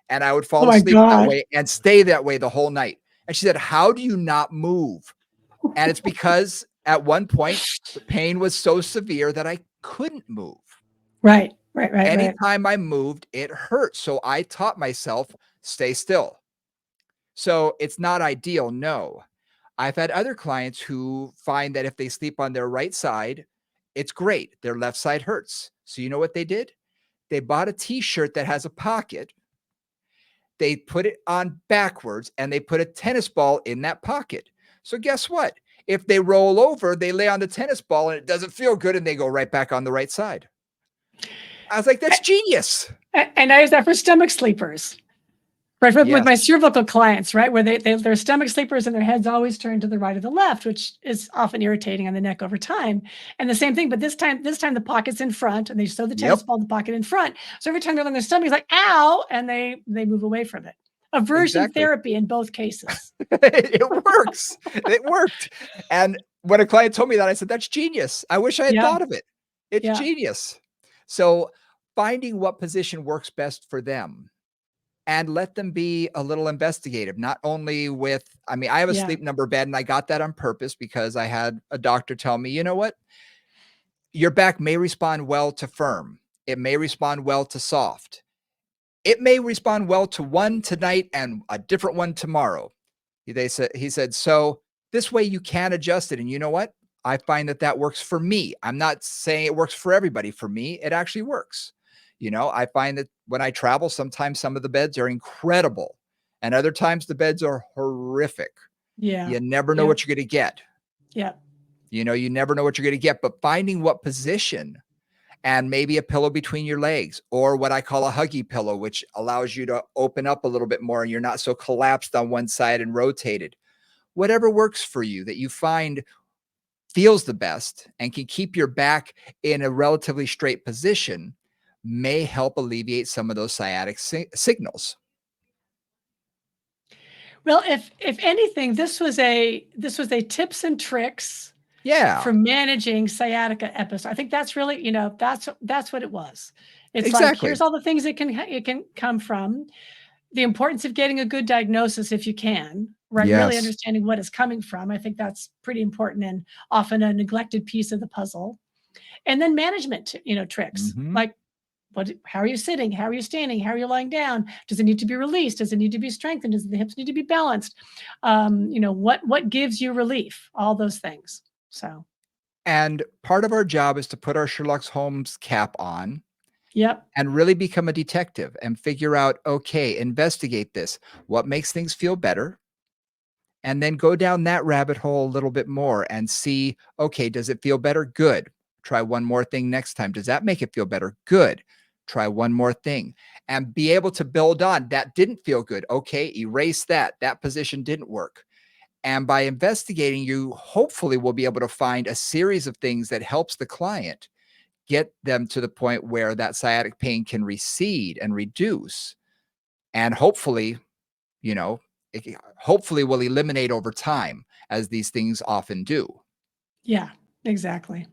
[SPEAKER 1] And I would
[SPEAKER 2] Oh
[SPEAKER 1] fall
[SPEAKER 2] my
[SPEAKER 1] asleep that
[SPEAKER 2] god.
[SPEAKER 1] way and stay that way the whole night. And she said, how do you not move? And it's because at one point, the pain was so severe that I couldn't move.
[SPEAKER 2] Right, right, right, right.
[SPEAKER 1] Anytime I moved, it hurt. So I taught myself, stay still. So it's not ideal, no. I've had other clients who find that if they sleep on their right side, it's great. Their left side hurts. So you know what they did? They bought a t-shirt that has a pocket. They put it on backwards and they put a tennis ball in that pocket. So guess what? If they roll over, they lay on the tennis ball and it doesn't feel good and they go right back on the right side. I was like, that's genius.
[SPEAKER 2] And I use that for stomach sleepers. Right, with
[SPEAKER 1] Yes.
[SPEAKER 2] my cervical clients, right, where they're stomach sleepers and their heads always turn to the right or the left, which is often irritating on the neck over time. And the same thing, but this time the pocket's in front, and they sew the tennis
[SPEAKER 1] Yep.
[SPEAKER 2] ball in the pocket in front. So every time they're on their stomach, it's like ow, and they move away from it. Aversion
[SPEAKER 1] Exactly.
[SPEAKER 2] therapy in both cases.
[SPEAKER 1] It works. It worked. And when a client told me that, I said, that's genius. I wish I had
[SPEAKER 2] Yeah,
[SPEAKER 1] thought of it. It's
[SPEAKER 2] yeah,
[SPEAKER 1] genius. So finding what position works best for them and let them be a little investigative, not only with, I mean, I have a
[SPEAKER 2] yeah,
[SPEAKER 1] sleep number bed and I got that on purpose because I had a doctor tell me, you know what? Your back may respond well to firm. It may respond well to soft. It may respond well to one tonight and a different one tomorrow. He said, so this way you can adjust it. And you know what? I find that that works for me. I'm not saying it works for everybody. For me, it actually works. I find that when I travel, sometimes some of the beds are incredible and other times the beds are horrific.
[SPEAKER 2] yeah,
[SPEAKER 1] You never know
[SPEAKER 2] yeah,
[SPEAKER 1] what you're going to get.
[SPEAKER 2] yeah,
[SPEAKER 1] You never know what you're going to get, but finding what position and maybe a pillow between your legs or what I call a huggy pillow, which allows you to open up a little bit more and you're not so collapsed on one side and rotated. Whatever works for you that you find feels the best and can keep your back in a relatively straight position may help alleviate some of those sciatic signals.
[SPEAKER 2] Well, if anything, this was a tips and tricks
[SPEAKER 1] Yeah,
[SPEAKER 2] for managing sciatica episode. I think that's really, that's what it was. It's like,
[SPEAKER 1] exactly.
[SPEAKER 2] here's all the things it can come from. The importance of getting a good diagnosis if you can, right? Really
[SPEAKER 1] Yes.
[SPEAKER 2] understanding what it's coming from. I think that's pretty important and often a neglected piece of the puzzle. And then management, tricks
[SPEAKER 1] Hmm.
[SPEAKER 2] like how are you sitting? How are you standing? How are you lying down? Does it need to be released? Does it need to be strengthened? Does the hips need to be balanced? What gives you relief? All those things. So,
[SPEAKER 1] And part of our job is to put our Sherlock Holmes cap on
[SPEAKER 2] yep,
[SPEAKER 1] and really become a detective and figure out, okay, investigate this. What makes things feel better? And then go down that rabbit hole a little bit more and see, okay, does it feel better? Good. Try one more thing next time. Does that make it feel better? Good. Try one more thing and be able to build on that didn't feel good. Okay, erase that. That position didn't work. And by investigating, you hopefully will be able to find a series of things that helps the client get them to the point where that sciatic pain can recede and reduce. And hopefully, you know, hopefully will eliminate over time as these things often do.
[SPEAKER 2] yeah, exactly.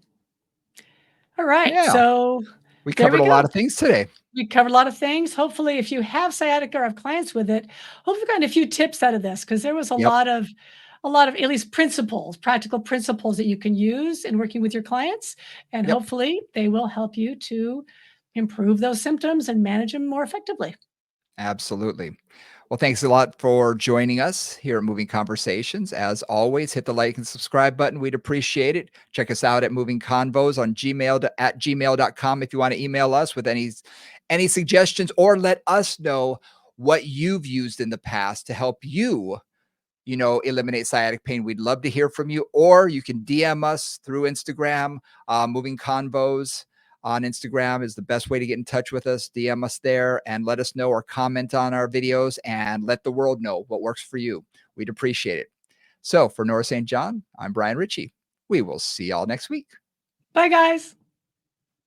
[SPEAKER 2] All right,
[SPEAKER 1] Yeah,
[SPEAKER 2] so
[SPEAKER 1] we
[SPEAKER 2] there
[SPEAKER 1] covered
[SPEAKER 2] we
[SPEAKER 1] a lot
[SPEAKER 2] go.
[SPEAKER 1] of things today.
[SPEAKER 2] We covered a lot of things. Hopefully, if you have sciatica or have clients with it, hopefully you got a few tips out of this because there was a
[SPEAKER 1] Yep,
[SPEAKER 2] lot of at least principles, practical principles that you can use in working with your clients, and
[SPEAKER 1] yep,
[SPEAKER 2] hopefully they will help you to improve those symptoms and manage them more effectively.
[SPEAKER 1] absolutely. Well, thanks a lot for joining us here at Moving Conversations. As always, hit the like and subscribe button. We'd appreciate it. Check us out at Moving Convos on gmail.com if you want to email us with any suggestions, or let us know what you've used in the past to help you, eliminate sciatic pain. We'd love to hear from you, or you can DM us through Instagram. Moving Convos on Instagram is the best way to get in touch with us. DM us there and let us know, or comment on our videos and let the world know what works for you. We'd appreciate it. So for Nora St. John, I'm Brian Ritchie. We will see y'all next week.
[SPEAKER 2] Bye, guys.